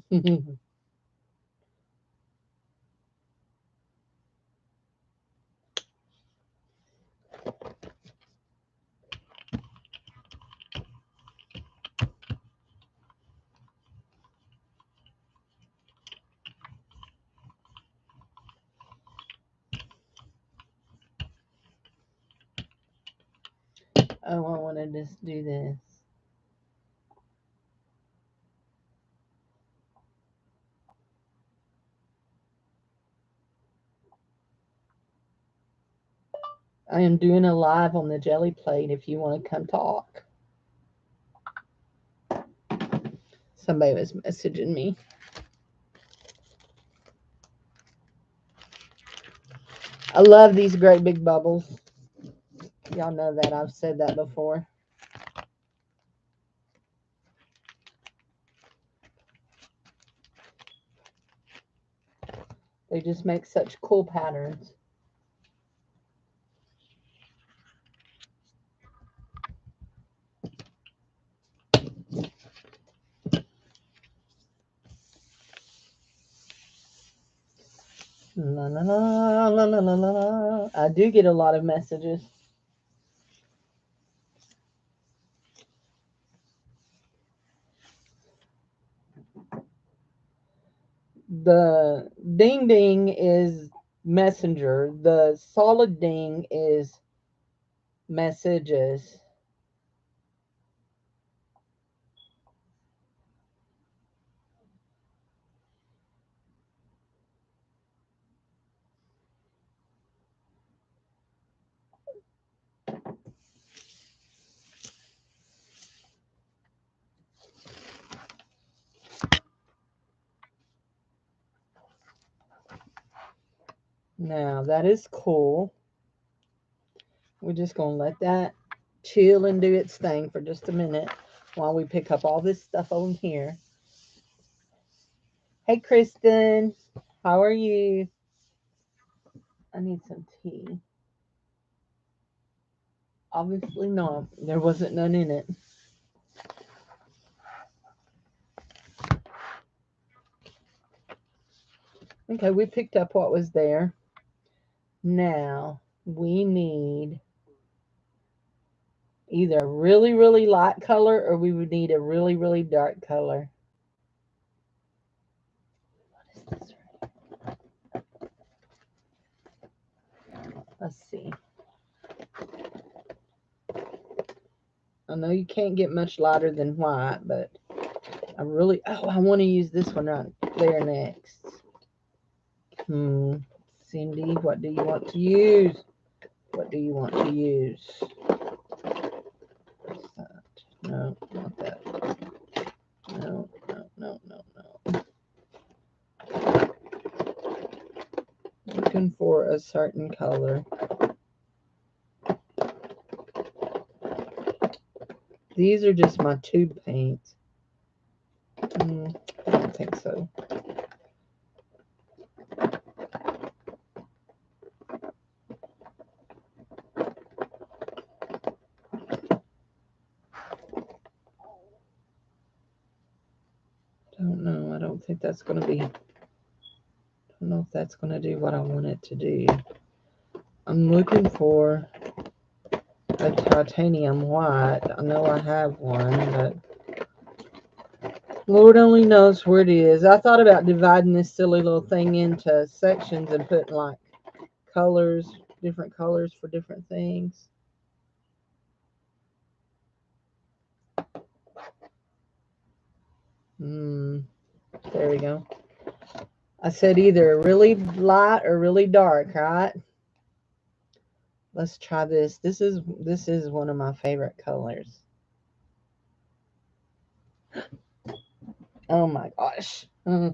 oh, I want to just do this. I am doing a live on the Jelly Plate if you want to come talk. Somebody was messaging me. I love these great big bubbles. Y'all know that. I've said that before. They just make such cool patterns. La, la, la, la, la, la, la. I do get a lot of messages. The ding ding is messenger. The solid ding is messages. Now, that is cool. We're just going to let that chill and do its thing for just a minute while we pick up all this stuff on here. Hey, Kristen. How are you? I need some tea. Obviously not. There wasn't none in it. Okay, we picked up what was there. Now, we need either a really, really light color or we would need a really, really dark color. What is this? Let's see. I know you can't get much lighter than white, but I want to use this one right there next. Cindy, what do you want to use? What do you want to use? No, not that. No. Looking for a certain color. These are just my tube paints. I don't think so. Don't know. I don't think that's going to be... I don't know if that's going to do what I want it to do. I'm looking for a titanium white. I know I have one, but Lord only knows where it is. I thought about dividing this silly little thing into sections and putting like colors, different colors for different things. There we go. I said either really light or really dark, right? Let's try this. This is one of my favorite colors. Oh my gosh. I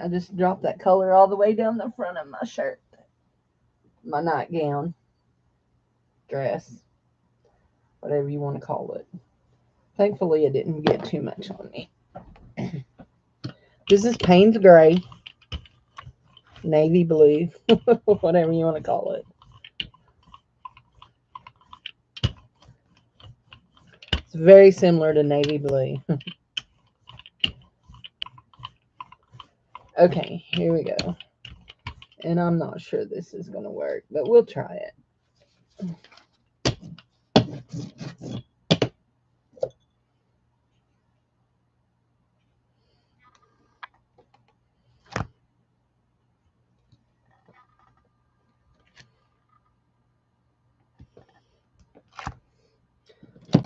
just dropped that color all the way down the front of my shirt. My nightgown. Dress. Whatever you want to call it. Thankfully, it didn't get too much on me. This is Payne's Gray. Navy blue. Whatever you want to call it. It's very similar to navy blue. Okay, here we go. And I'm not sure this is going to work, but we'll try it.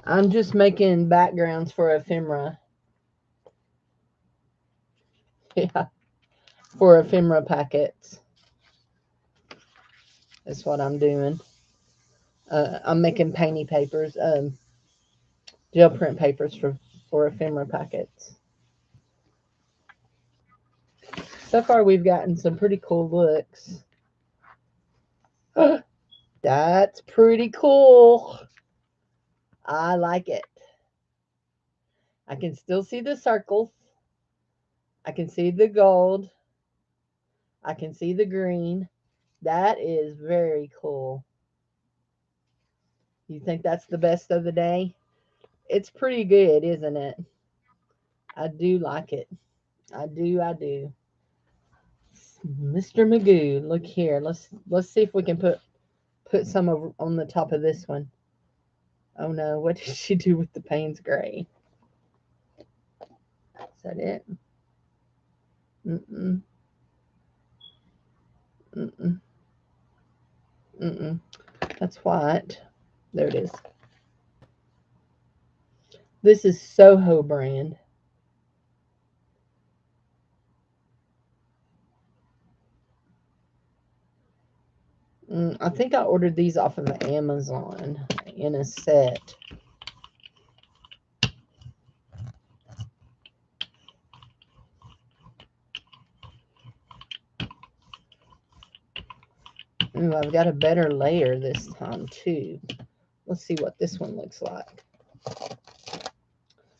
I'm just making backgrounds for ephemera. Yeah, for ephemera packets. That's what I'm doing. I'm making painty papers, gel print papers for ephemera packets. So far, we've gotten some pretty cool looks. That's pretty cool. I like it. I can still see the circles. I can see the gold. I can see the green. That is very cool. You think that's the best of the day? It's pretty good, isn't it? I do like it. I do. Mr. Magoo, look here. Let's see if we can put some on the top of this one. Oh no, what did she do with the Payne's Gray? Is that it? That's white. There it is. This is Soho brand. I think I ordered these off of Amazon in a set. Ooh, I've got a better layer this time too. Let's see what this one looks like.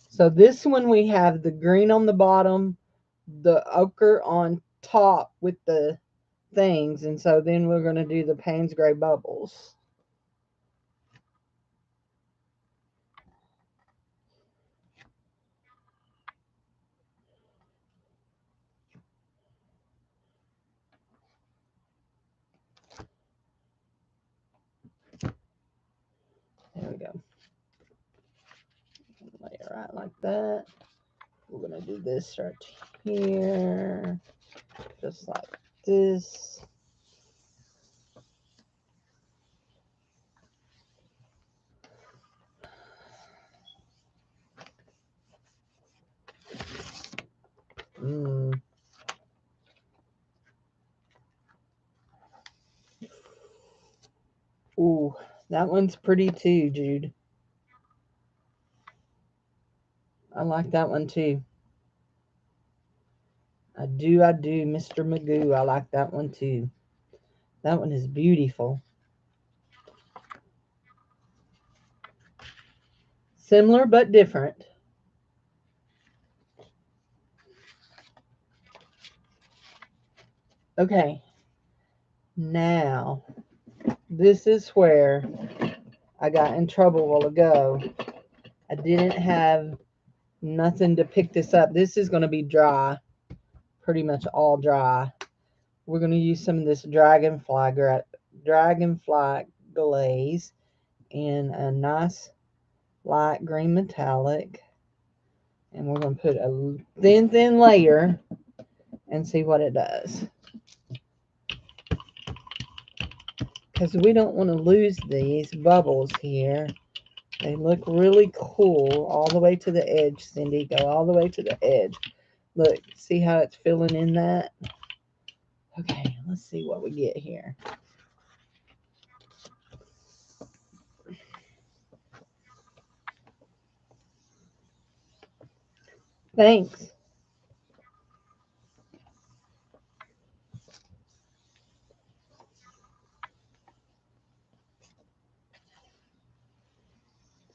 So this one we have the green on the bottom, the ochre on top with the things, and so then we're going to do the Payne's Gray bubbles. There we go. Lay it right like that. We're going to do this right here, just like this. Ooh, that one's pretty too, Jude. I like that one too. I do, Mr. Magoo. I like that one too. That one is beautiful. Similar but different. Okay. Now, this is where I got in trouble a while ago. I didn't have nothing to pick this up. This is going to be dry. Pretty much all dry. We're going to use some of this dragonfly glaze in a nice light green metallic. And we're going to put a thin layer and see what it does. Because we don't want to lose these bubbles here. They look really cool all the way to the edge, Cindy. Go all the way to the edge. Look, see how it's filling in that? Okay, let's see what we get here. Thanks.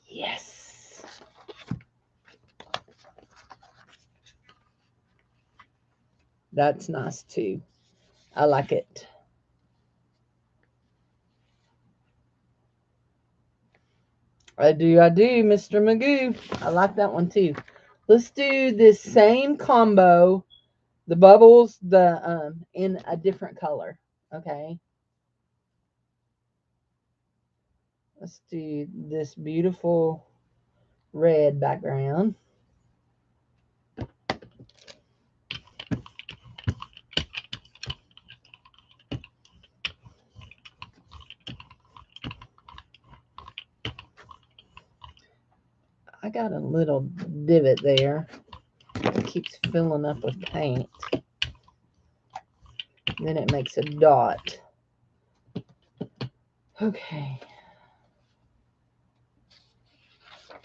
Yes. That's nice too. I like it. I do, Mr. Magoo. I like that one too. Let's do this same combo, the bubbles, in a different color. Okay. Let's do this beautiful red background. I got a little divot there. It keeps filling up with paint. Then it makes a dot. Okay.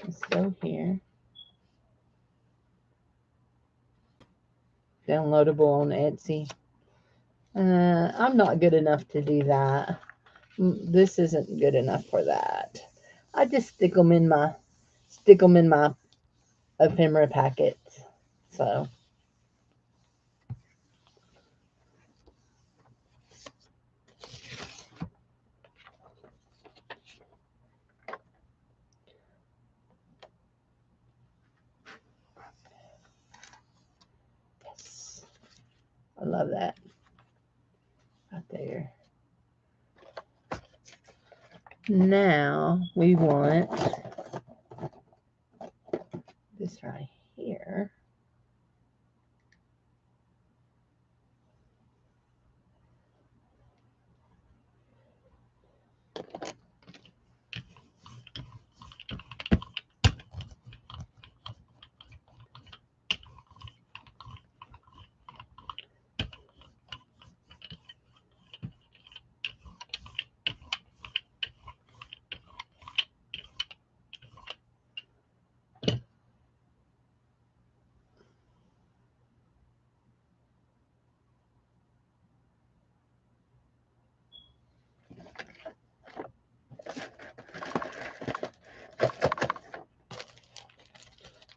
Let's go here. Downloadable on Etsy. I'm not good enough to do that. This isn't good enough for that. I just stick them in my ephemera packets. So yes, I love that. Right there. Now we want this right here.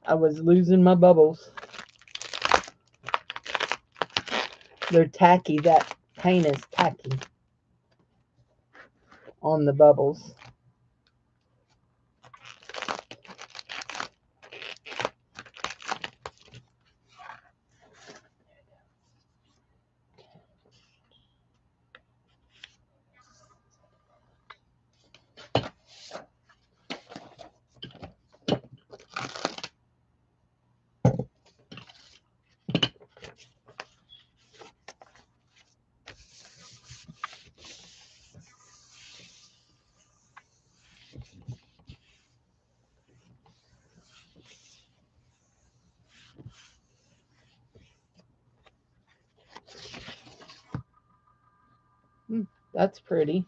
I was losing my bubbles. They're tacky. That paint is tacky on the bubbles. That's pretty.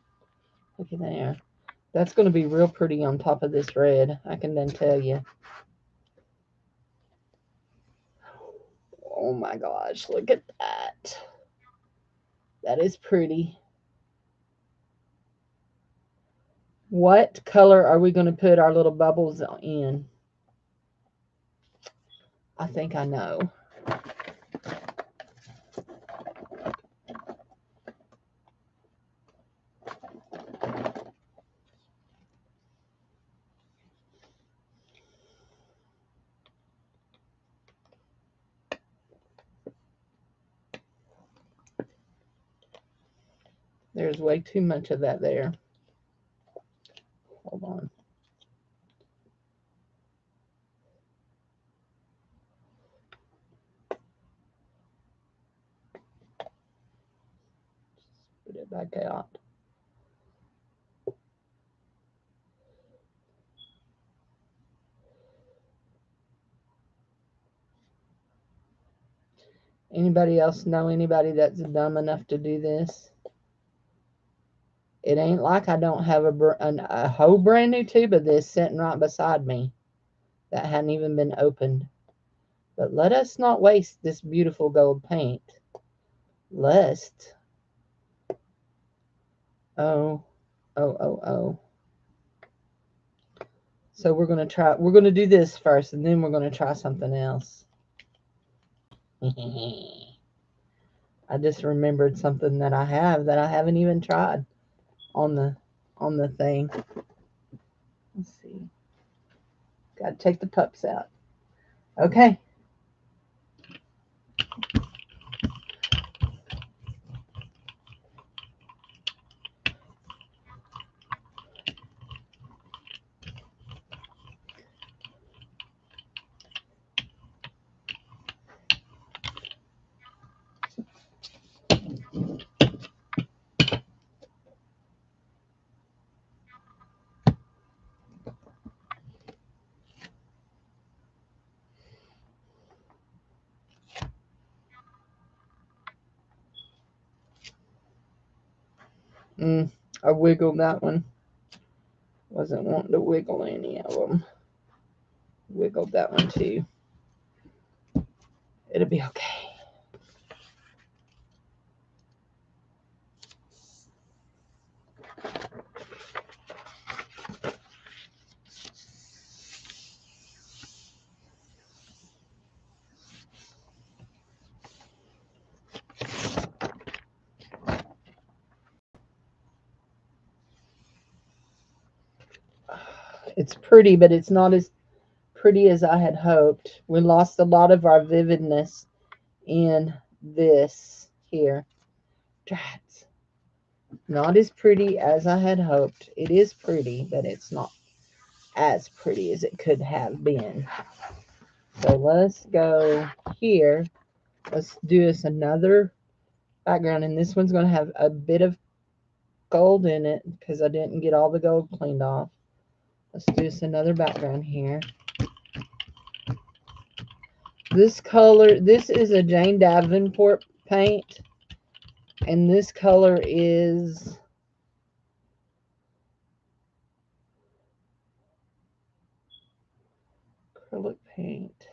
Look at there. That's going to be real pretty on top of this red. I can then tell you. Oh my gosh, look at that. That is pretty. What color are we going to put our little bubbles in? I think I know. There's way too much of that there. Hold on. Put it back out. Anybody else know anybody that's dumb enough to do this? It ain't like I don't have a whole brand new tube of this sitting right beside me that hadn't even been opened. But let us not waste this beautiful gold paint. Lest, oh. So we're going to do this first, and then we're going to try something else. I just remembered something that I haven't even tried on the thing. Let's see. Got to take the pups out. Okay. I wiggled that one. Wasn't wanting to wiggle any of them. Wiggled that one too. It'll be okay. It's pretty, but it's not as pretty as I had hoped. We lost a lot of our vividness in this here. Drats. Not as pretty as I had hoped. It is pretty, but it's not as pretty as it could have been. So let's go here. Let's do us another background, and this one's going to have a bit of gold in it because I didn't get all the gold cleaned off. Let's do this another background here. This color, this is a Jane Davenport paint, and this color is acrylic paint.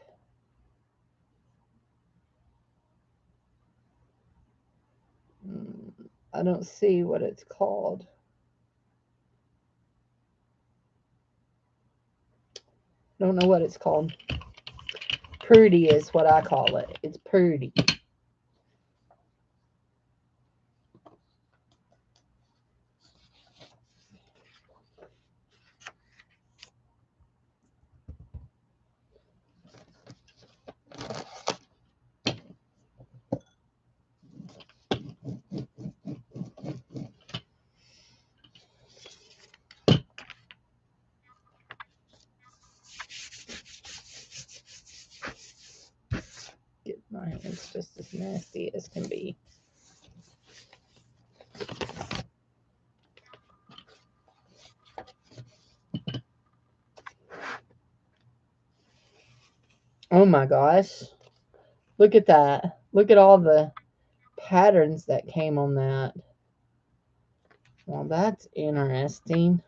I don't see what it's called. Don't know what it's called. Prudy is what I call it. It's prudy. Get my hands just as nasty as can be. Oh my gosh. Look at that. Look at all the patterns that came on that. Well, that's interesting.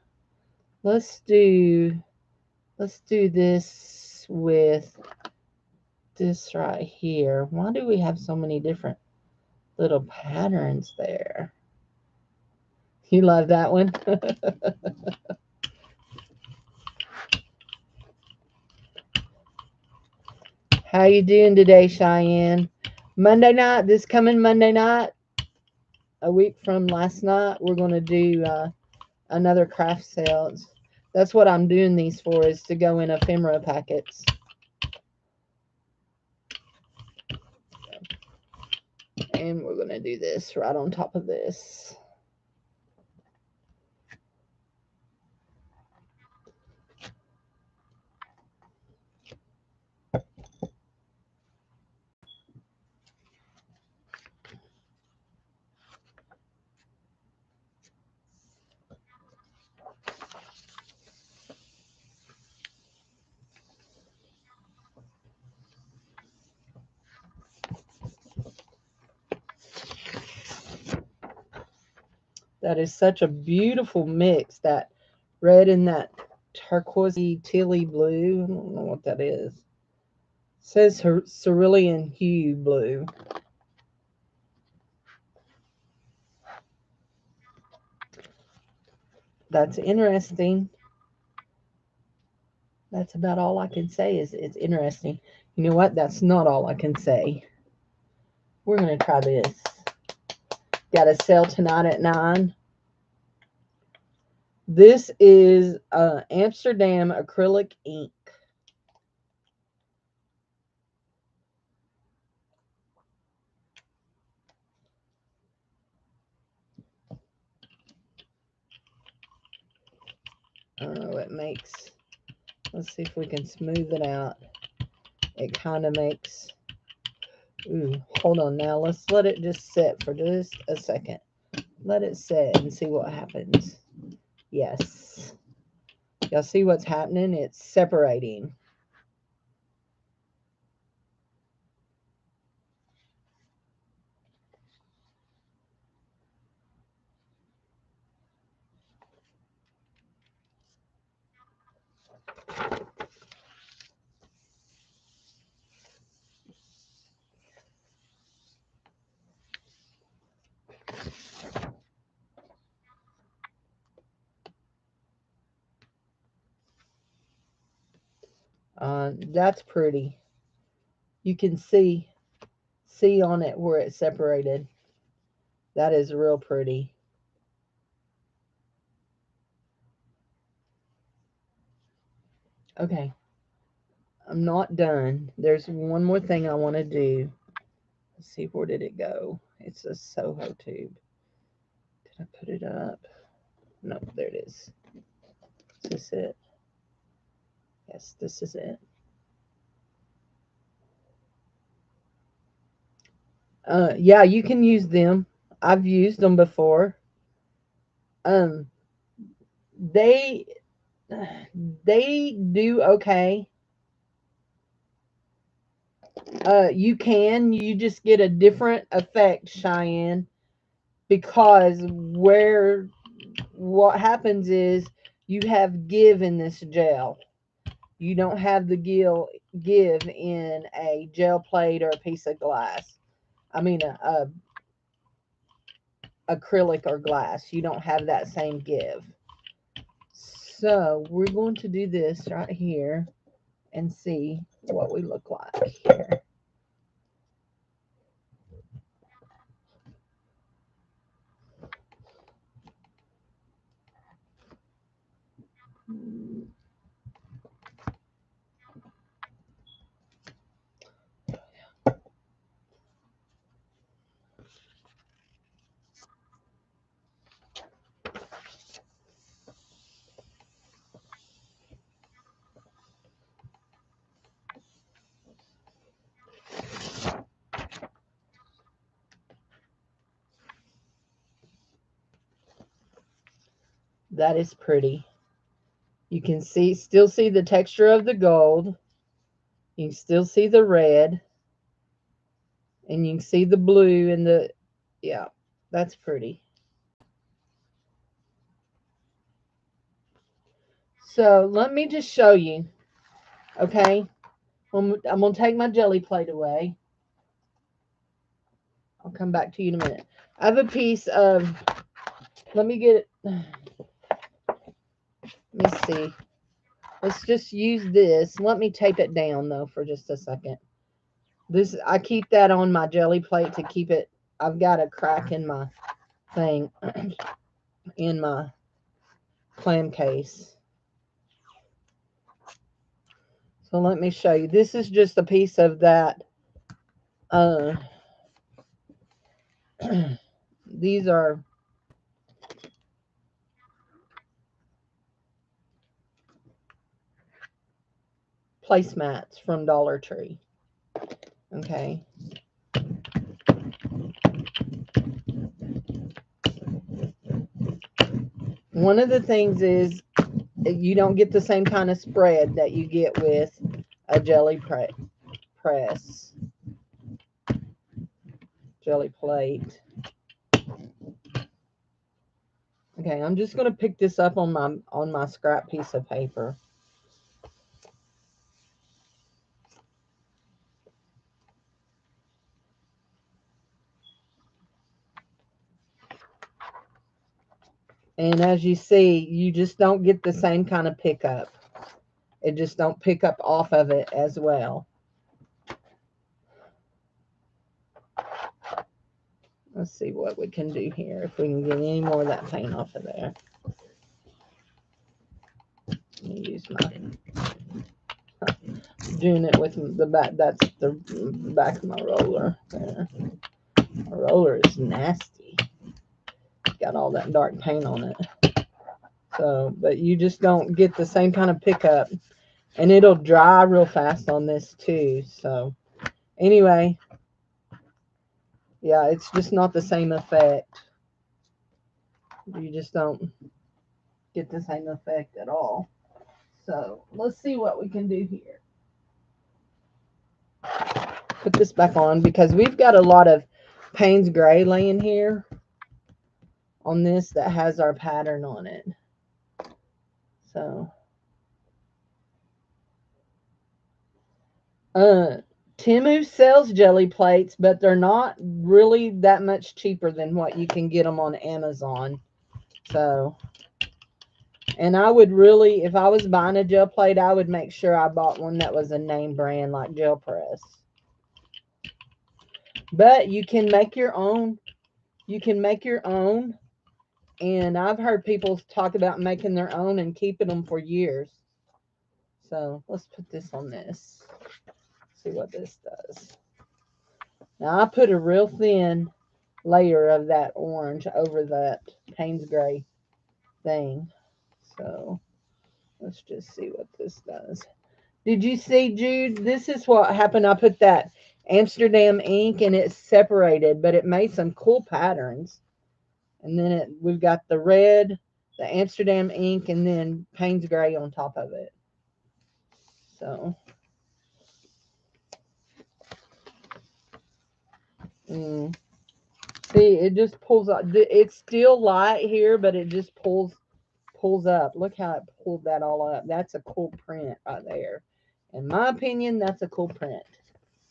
Let's do this with this right here. Why do we have so many different little patterns there? You love that one? How you doing today, Cheyenne? Monday night, this coming Monday night, a week from last night, we're going to do another craft sale. That's what I'm doing these for, is to go in ephemera packets. And we're going to do this right on top of this. That is such a beautiful mix, that red and that turquoisey tilly blue. I don't know what that is. It says cerulean hue blue. That's interesting. That's about all I can say, is it's interesting. You know what? That's not all I can say. We're going to try this. Got a sale tonight at 9. This is Amsterdam acrylic ink. It makes, let's see if we can smooth it out. It kind of makes, ooh, hold on now. Let's let it just sit for just a second. Let it sit and see what happens. Yes. Y'all see what's happening? It's separating. That's pretty. You can see on it where it's separated. That is real pretty. Okay. I'm not done. There's one more thing I want to do. Let's see, where did it go? It's a Soho tube. Did I put it up? No, there it is. Is this it? Yes, this is it. Yeah, you can use them. I've used them before. They do okay. You just get a different effect, Cheyenne, because what happens is you have give in this gel. You don't have the give in a gel plate or a piece of glass. I mean, a acrylic or glass. You don't have that same give. So we're going to do this right here, and see what we look like here. That is pretty. You can still see the texture of the gold. You can still see the red. And you can see the blue and the, yeah, that's pretty. So let me just show you, okay? I'm going to take my jelly plate away. I'll come back to you in a minute. I have a piece of, let me get it. Let me see. Let's just use this. Let me tape it down, though, for just a second. I keep that on my jelly plate to keep it. I've got a crack in my thing, in my clam case. So let me show you. This is just a piece of that. These are placemats from Dollar Tree. Okay. One of the things is you don't get the same kind of spread that you get with a jelly press. Jelly plate. Okay, I'm just going to pick this up on my scrap piece of paper. And as you see, you just don't get the same kind of pickup. It just don't pick up off of it as well. Let's see what we can do here, if we can get any more of that paint off of there. Let me use my, doing it with the back, that's the back of my roller there. My roller is nasty. Got all that dark paint on it. So, but you just don't get the same kind of pickup. And it'll dry real fast on this too. So, anyway, yeah, it's just not the same effect. You just don't get the same effect at all. So, let's see what we can do here. Put this back on because we've got a lot of Payne's Gray laying here on this that has our pattern on it. So, Temu sells jelly plates, but they're not really that much cheaper than what you can get them on Amazon. So, and I would really, if I was buying a gel plate, I would make sure I bought one that was a name brand like Gel Press. But you can make your own. You can make your own. And I've heard people talk about making their own and keeping them for years. So let's put this on this. See what this does. Now I put a real thin layer of that orange over that Payne's Gray thing. So let's just see what this does. Did you see, Jude? This is what happened. I put that Amsterdam ink and it separated, but it made some cool patterns. And then we've got the red, the Amsterdam ink, and then Payne's Gray on top of it. So, see, it just pulls up. It's still light here, but it just pulls up. Look how it pulled that all up. That's a cool print right there. In my opinion, that's a cool print.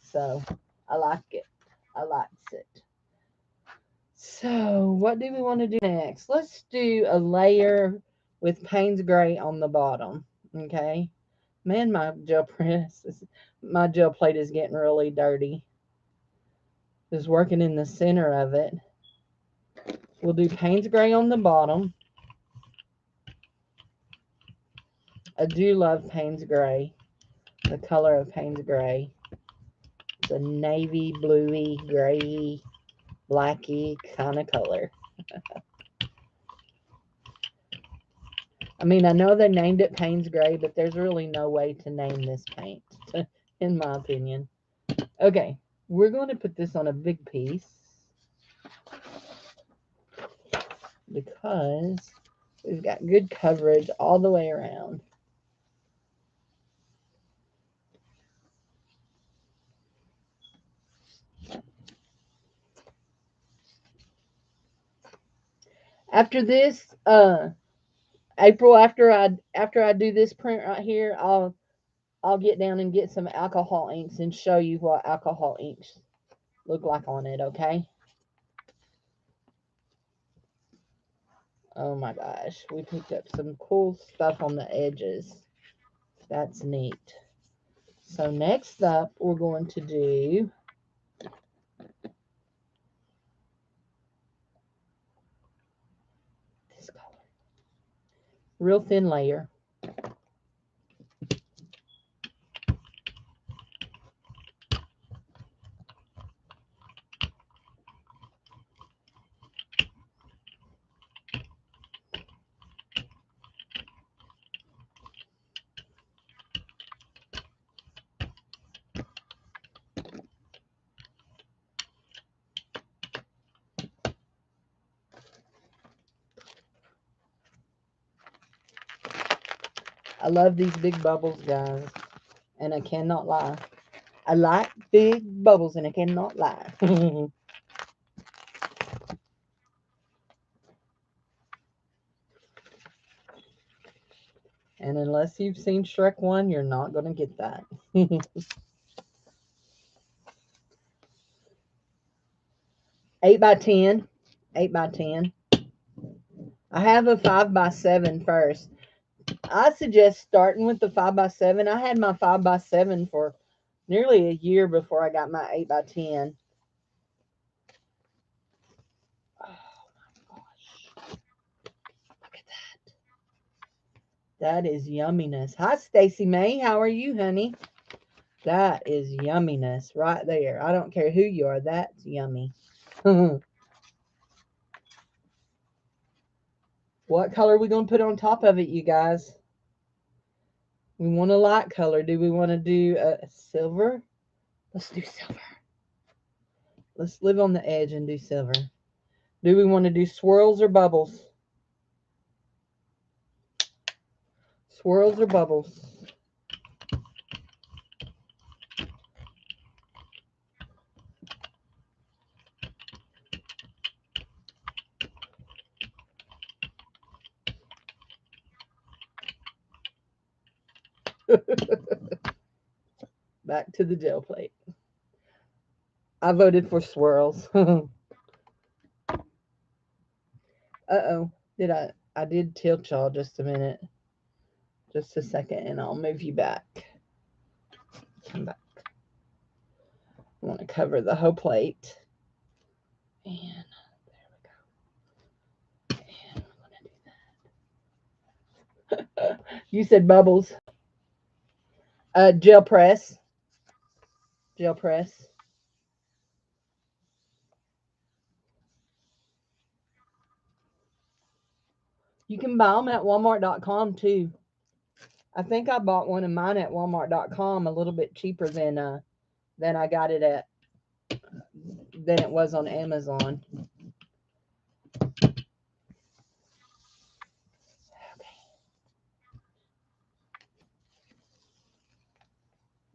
So, I like it. I likes it. So, what do we want to do next? Let's do a layer with Payne's Gray on the bottom. Okay. Man, my gel plate is getting really dirty. Just working in the center of it. We'll do Payne's Gray on the bottom. I do love Payne's Gray. The color of Payne's Gray. It's a navy, bluey, grayy, blacky kind of color. I mean, I know they named it Payne's Gray, but there's really no way to name this paint, in my opinion. Okay, we're going to put this on a big piece because we've got good coverage all the way around. After this, April, after I do this print right here, I'll get down and get some alcohol inks and show you what alcohol inks look like on it, okay? Oh my gosh, we picked up some cool stuff on the edges. That's neat. So next up, we're going to do this color. Real thin layer. I love these big bubbles, guys, and I cannot lie. I like big bubbles, and I cannot lie. And unless you've seen Shrek 1, you're not going to get that. 8 by 10. 8 by 10. I have a 5 by 7 first. I suggest starting with the 5 by 7. I had my 5 by 7 for nearly a year before I got my 8 by 10. Oh my gosh. Look at that. That is yumminess. Hi, Stacy May. How are you, honey? That is yumminess right there. I don't care who you are. That's yummy. What color are we going to put on top of it, you guys? We want a light color. Do we want to do a silver? Let's do silver. Let's live on the edge and do silver. Do we want to do swirls or bubbles? Swirls or bubbles? Back to the gel plate. I voted for swirls. Uh-oh. I did tilt y'all just a minute. Just a second, and I'll move you back. Come back. I want to cover the whole plate. And there we go. And we're going to do that. You said bubbles. Gel press. Gel press. You can buy them at Walmart.com too. I think I bought one of mine at Walmart.com a little bit cheaper than I got it at than it was on Amazon.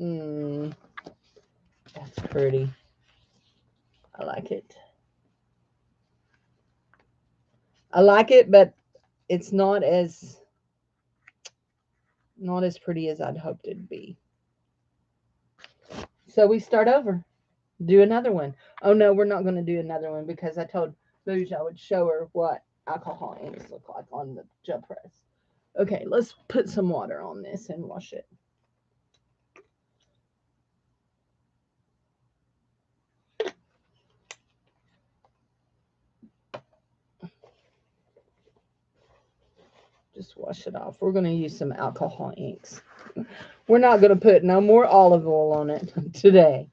Okay. That's pretty. I like it. I like it, but it's not as pretty as I'd hoped it'd be. So we start over. Do another one. Oh no, we're not going to do another one because I told Booge I would show her what alcohol inks look like on the gel press. Okay, let's put some water on this and wash it. Just wash it off. We're going to use some alcohol inks. We're not going to put no more olive oil on it today.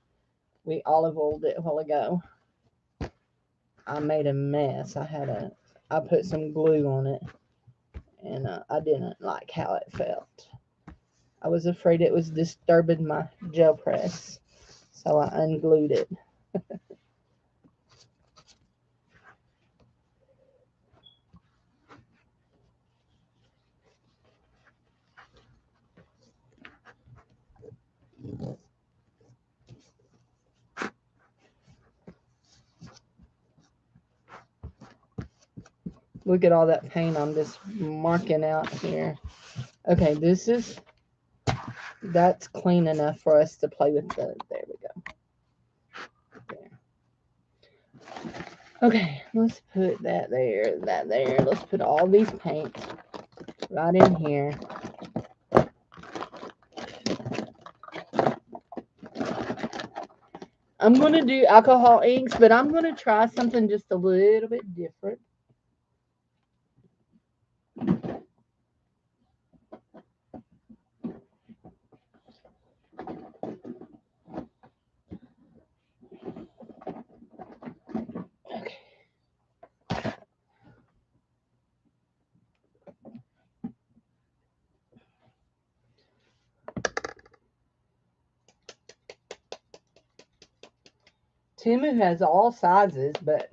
We olive oiled it a while ago. I made a mess. I put some glue on it, and I didn't like how it felt. I was afraid it was disturbing my gel press, so I unglued it. Look at all that paint I'm just marking out here. Okay, that's clean enough for us to play with there we go. There. Okay, let's put that there. Let's put all these paints right in here. I'm going to do alcohol inks, but I'm going to try something just a little bit different. Okay. Temu has all sizes, but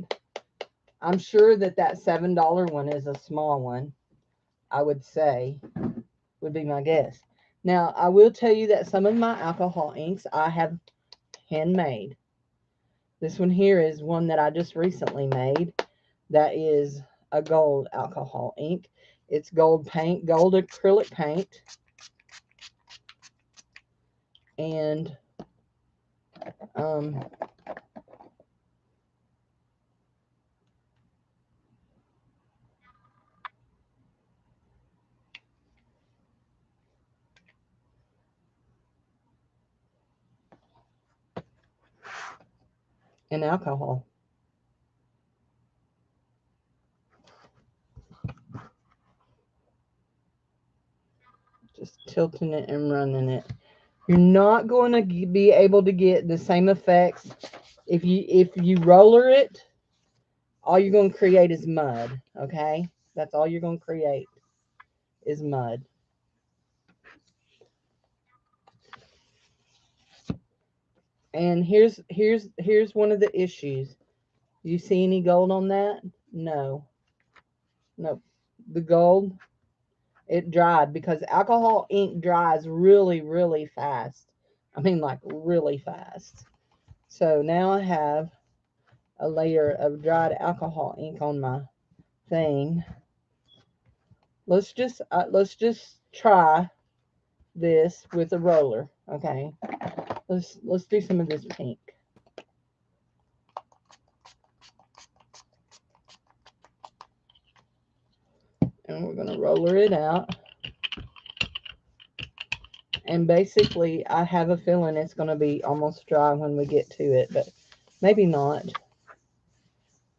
I'm sure that $7 one is a small one. I would say, would be my guess. Now, I will tell you that some of my alcohol inks I have handmade. This one here is one that I just recently made. That is a gold alcohol ink. It's gold paint, gold acrylic paint. And alcohol. Just tilting it and running it. You're not going to be able to get the same effects if you roller it. All you're going to create is mud. Okay, that's all you're going to create is mud. And here's one of the issues. You see any gold on that? No. Nope. The gold, it dried because alcohol ink dries really, really fast. I mean, like really fast. So now I have a layer of dried alcohol ink on my thing. Let's just try this with a roller. Okay. Let's do some of this pink. And we're going to roller it out. And basically, I have a feeling it's going to be almost dry when we get to it, but maybe not.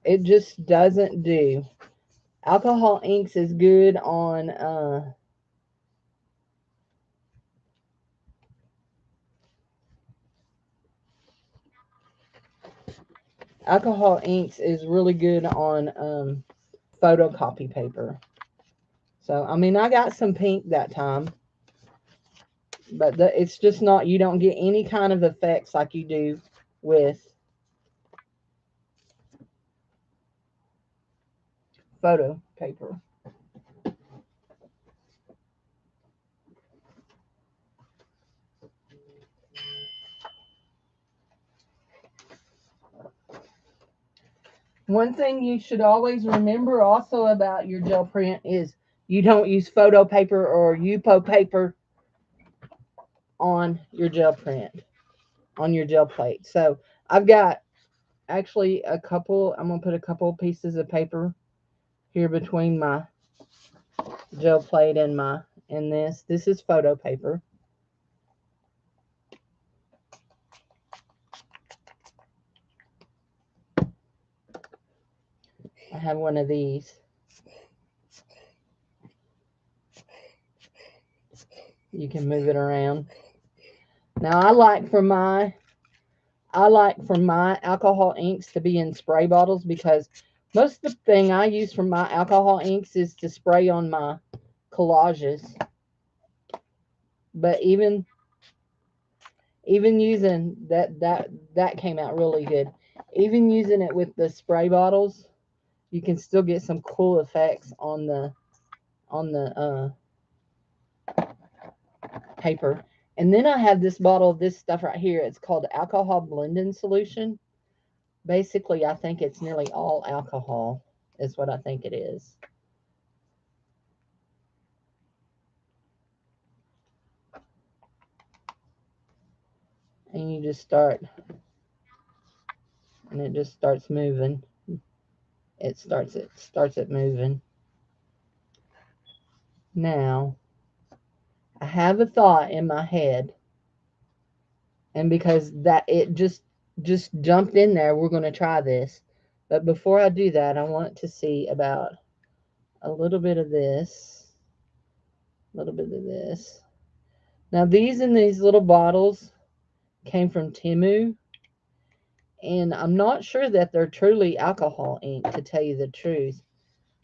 It just doesn't do. Alcohol inks is good on alcohol inks is really good on photocopy paper. So, I mean, I got some pink that time, but it's just not, you don't get any kind of effects like you do with photo paper. One thing you should always remember also about your gel print is you don't use photo paper or UPO paper on your gel print, on your gel plate. So I've got actually I'm going to put a couple pieces of paper here between my gel plate and this. This is photo paper. I have one of these. You can move it around. Now I like for my alcohol inks to be in spray bottles, because most of the thing I use for my alcohol inks is to spray on my collages. But even using that came out really good. Even using it with the spray bottles, you can still get some cool effects on the paper. And then I have this bottle of this stuff right here. It's called alcohol blending solution. Basically, I think it's nearly all alcohol is what I think it is. And you just start, and it just starts moving. It starts it moving. Now, I have a thought in my head, and because that it just jumped in there, we're going to try this. But before I do that, I want to see about a little bit of this, a little bit of this. Now, these in these little bottles came from Temu, and I'm not sure that they're truly alcohol ink, to tell you the truth.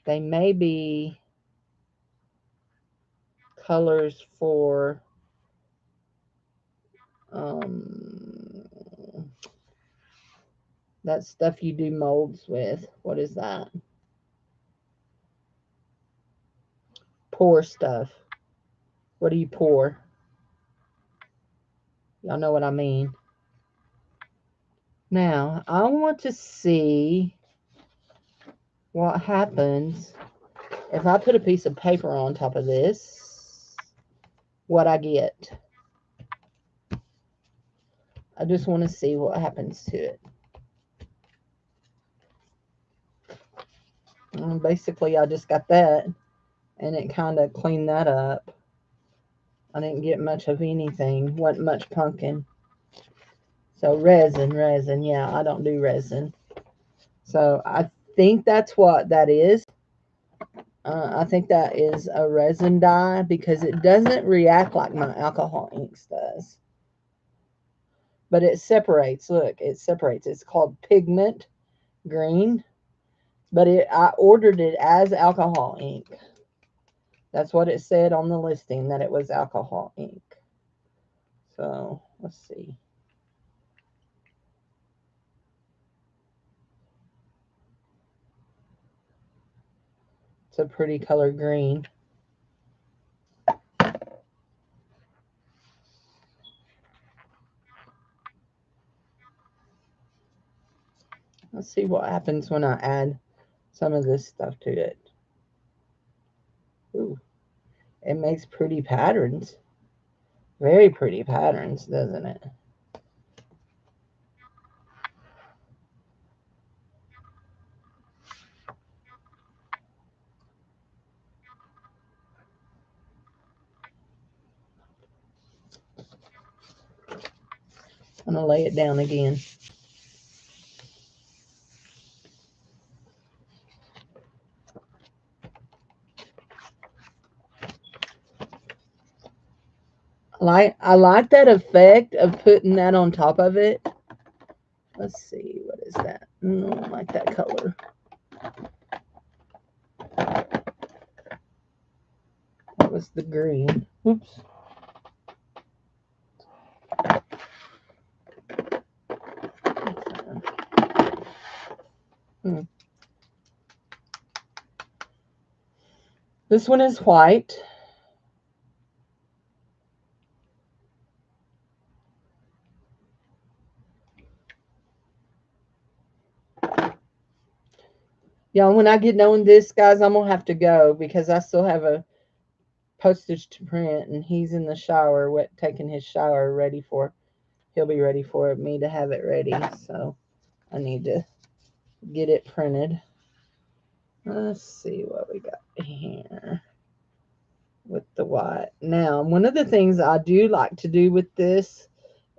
They may be colors for that stuff you do molds with. What is that? Pour stuff. What do you pour? Y'all know what I mean. Now, I want to see what happens if I put a piece of paper on top of this, what I get. I just want to see what happens to it. And basically, I just got that, and it kind of cleaned that up. I didn't get much of anything. Wasn't much pumpkin. So resin. Yeah, I don't do resin. So I think that's what that is. I think that is a resin dye, because it doesn't react like my alcohol inks does. But it separates. Look, it separates. It's called pigment green. But I ordered it as alcohol ink. That's what it said on the listing, that it was alcohol ink. So, let's see. It's a pretty color green. Let's see what happens when I add some of this stuff to it. Ooh, it makes pretty patterns. Very pretty patterns, doesn't it? I'm going to lay it down again. I like that effect of putting that on top of it. Let's see, what is that? I don't like that color. That was the green. Oops. This one is white. Y'all, when I get done this, guys, I'm going to have to go, because I still have a postage to print, and he's in the shower, taking his shower, he'll be ready for me to have it ready. So I need to get it printed. Let's see what we got here with the white. Now, one of the things I do like to do with this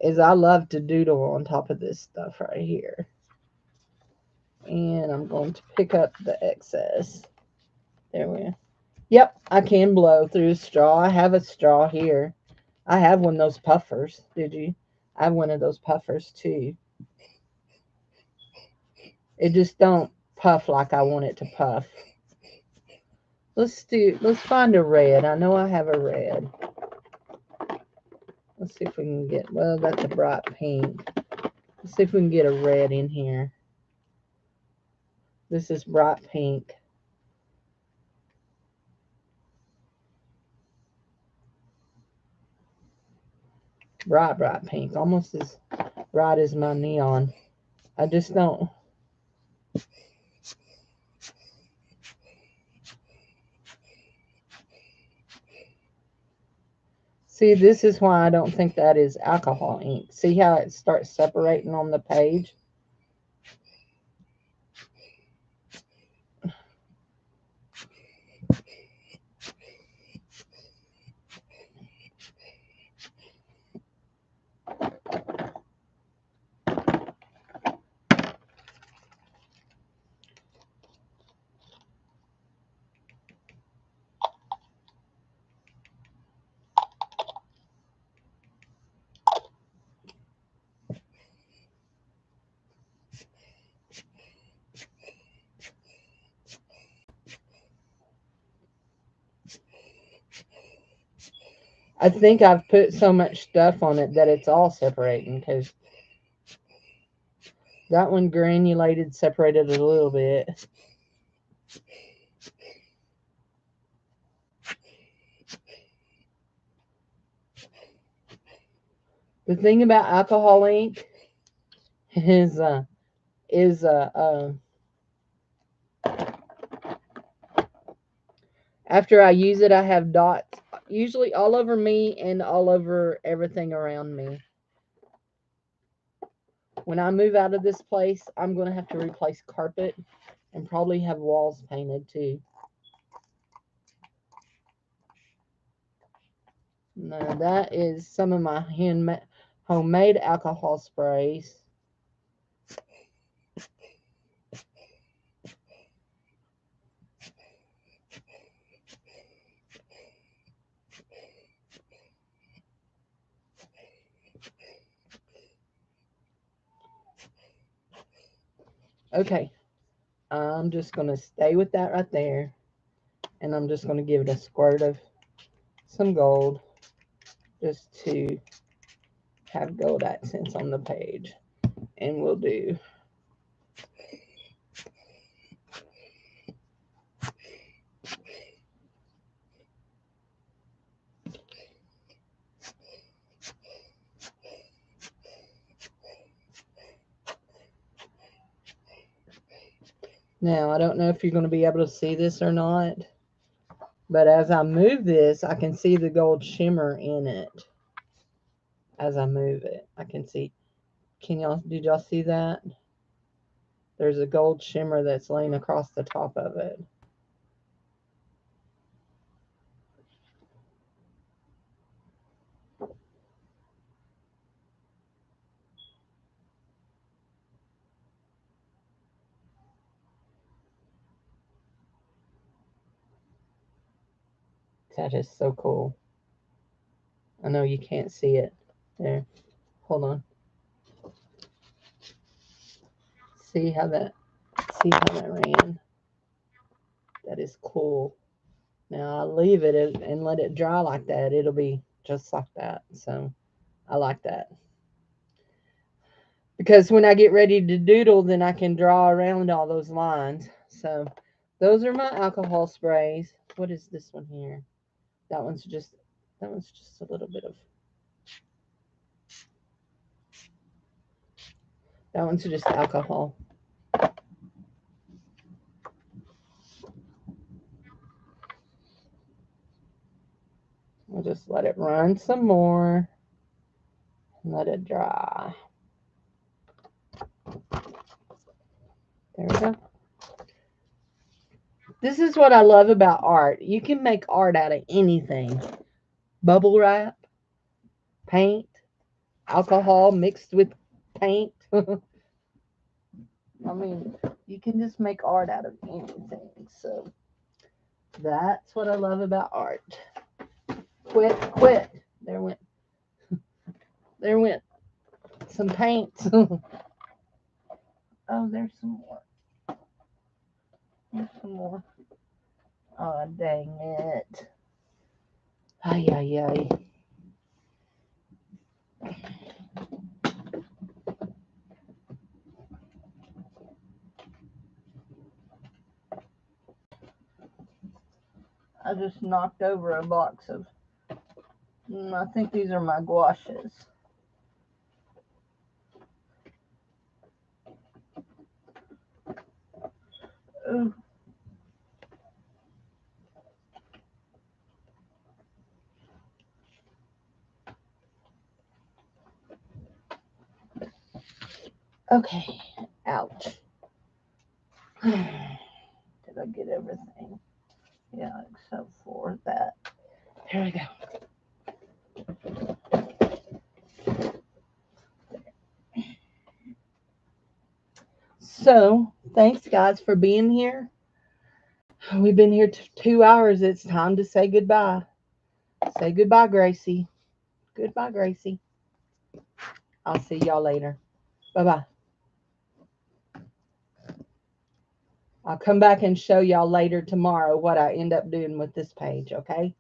is I love to doodle on top of this stuff right here. And I'm going to pick up the excess. There we go. Yep, I can blow through a straw. I have a straw here. I have one of those puffers. Did you? I have one of those puffers too. It just don't puff like I want it to puff. Let's find a red. I know I have a red. Let's see if we can get, well, that's a bright pink. Let's see if we can get a red in here. This is bright pink. Bright pink. Almost as bright as my neon. I just don't. See, this is why I don't think that is alcohol ink. See how it starts separating on the page? I think I've put so much stuff on it that it's all separating, because that one granulated, separated a little bit. The thing about alcohol ink is after I use it, I have dots usually all over me and all over everything around me. When I move out of this place, I'm going to have to replace carpet and probably have walls painted too. Now that is some of my homemade alcohol sprays. Okay, I'm just going to stay with that right there. And I'm just going to give it a squirt of some gold just to have gold accents on the page. And we'll do now. I don't know if you're going to be able to see this or not, but as I move this, I can see the gold shimmer in it. As I move it, I can see. Did y'all see that? There's a gold shimmer that's laying across the top of it. That is so cool. I know you can't see it. There. Hold on. See how that ran? That is cool. Now I'll leave it and let it dry like that. It'll be just like that. So I like that. Because when I get ready to doodle, then I can draw around all those lines. So those are my alcohol sprays. What is this one here? That one's just a little bit of, that one's just alcohol. We'll just let it run some more. Let it dry. There we go. This is what I love about art. You can make art out of anything. Bubble wrap, paint, alcohol mixed with paint. I mean, you can just make art out of anything. So that's what I love about art. Quit. There went There went some paint. Oh, there's some more. There's some more. Oh, dang it. Ay, ay, ay. I just knocked over a box of, I think these are my gouaches. Ooh. Okay, ouch. Did I get everything? Yeah, except for that. Here we go. So, thanks guys for being here. We've been here 2 hours. It's time to say goodbye. Say goodbye, Gracie. Goodbye, Gracie. I'll see y'all later. Bye-bye. I'll come back and show y'all later tomorrow what I end up doing with this page, okay?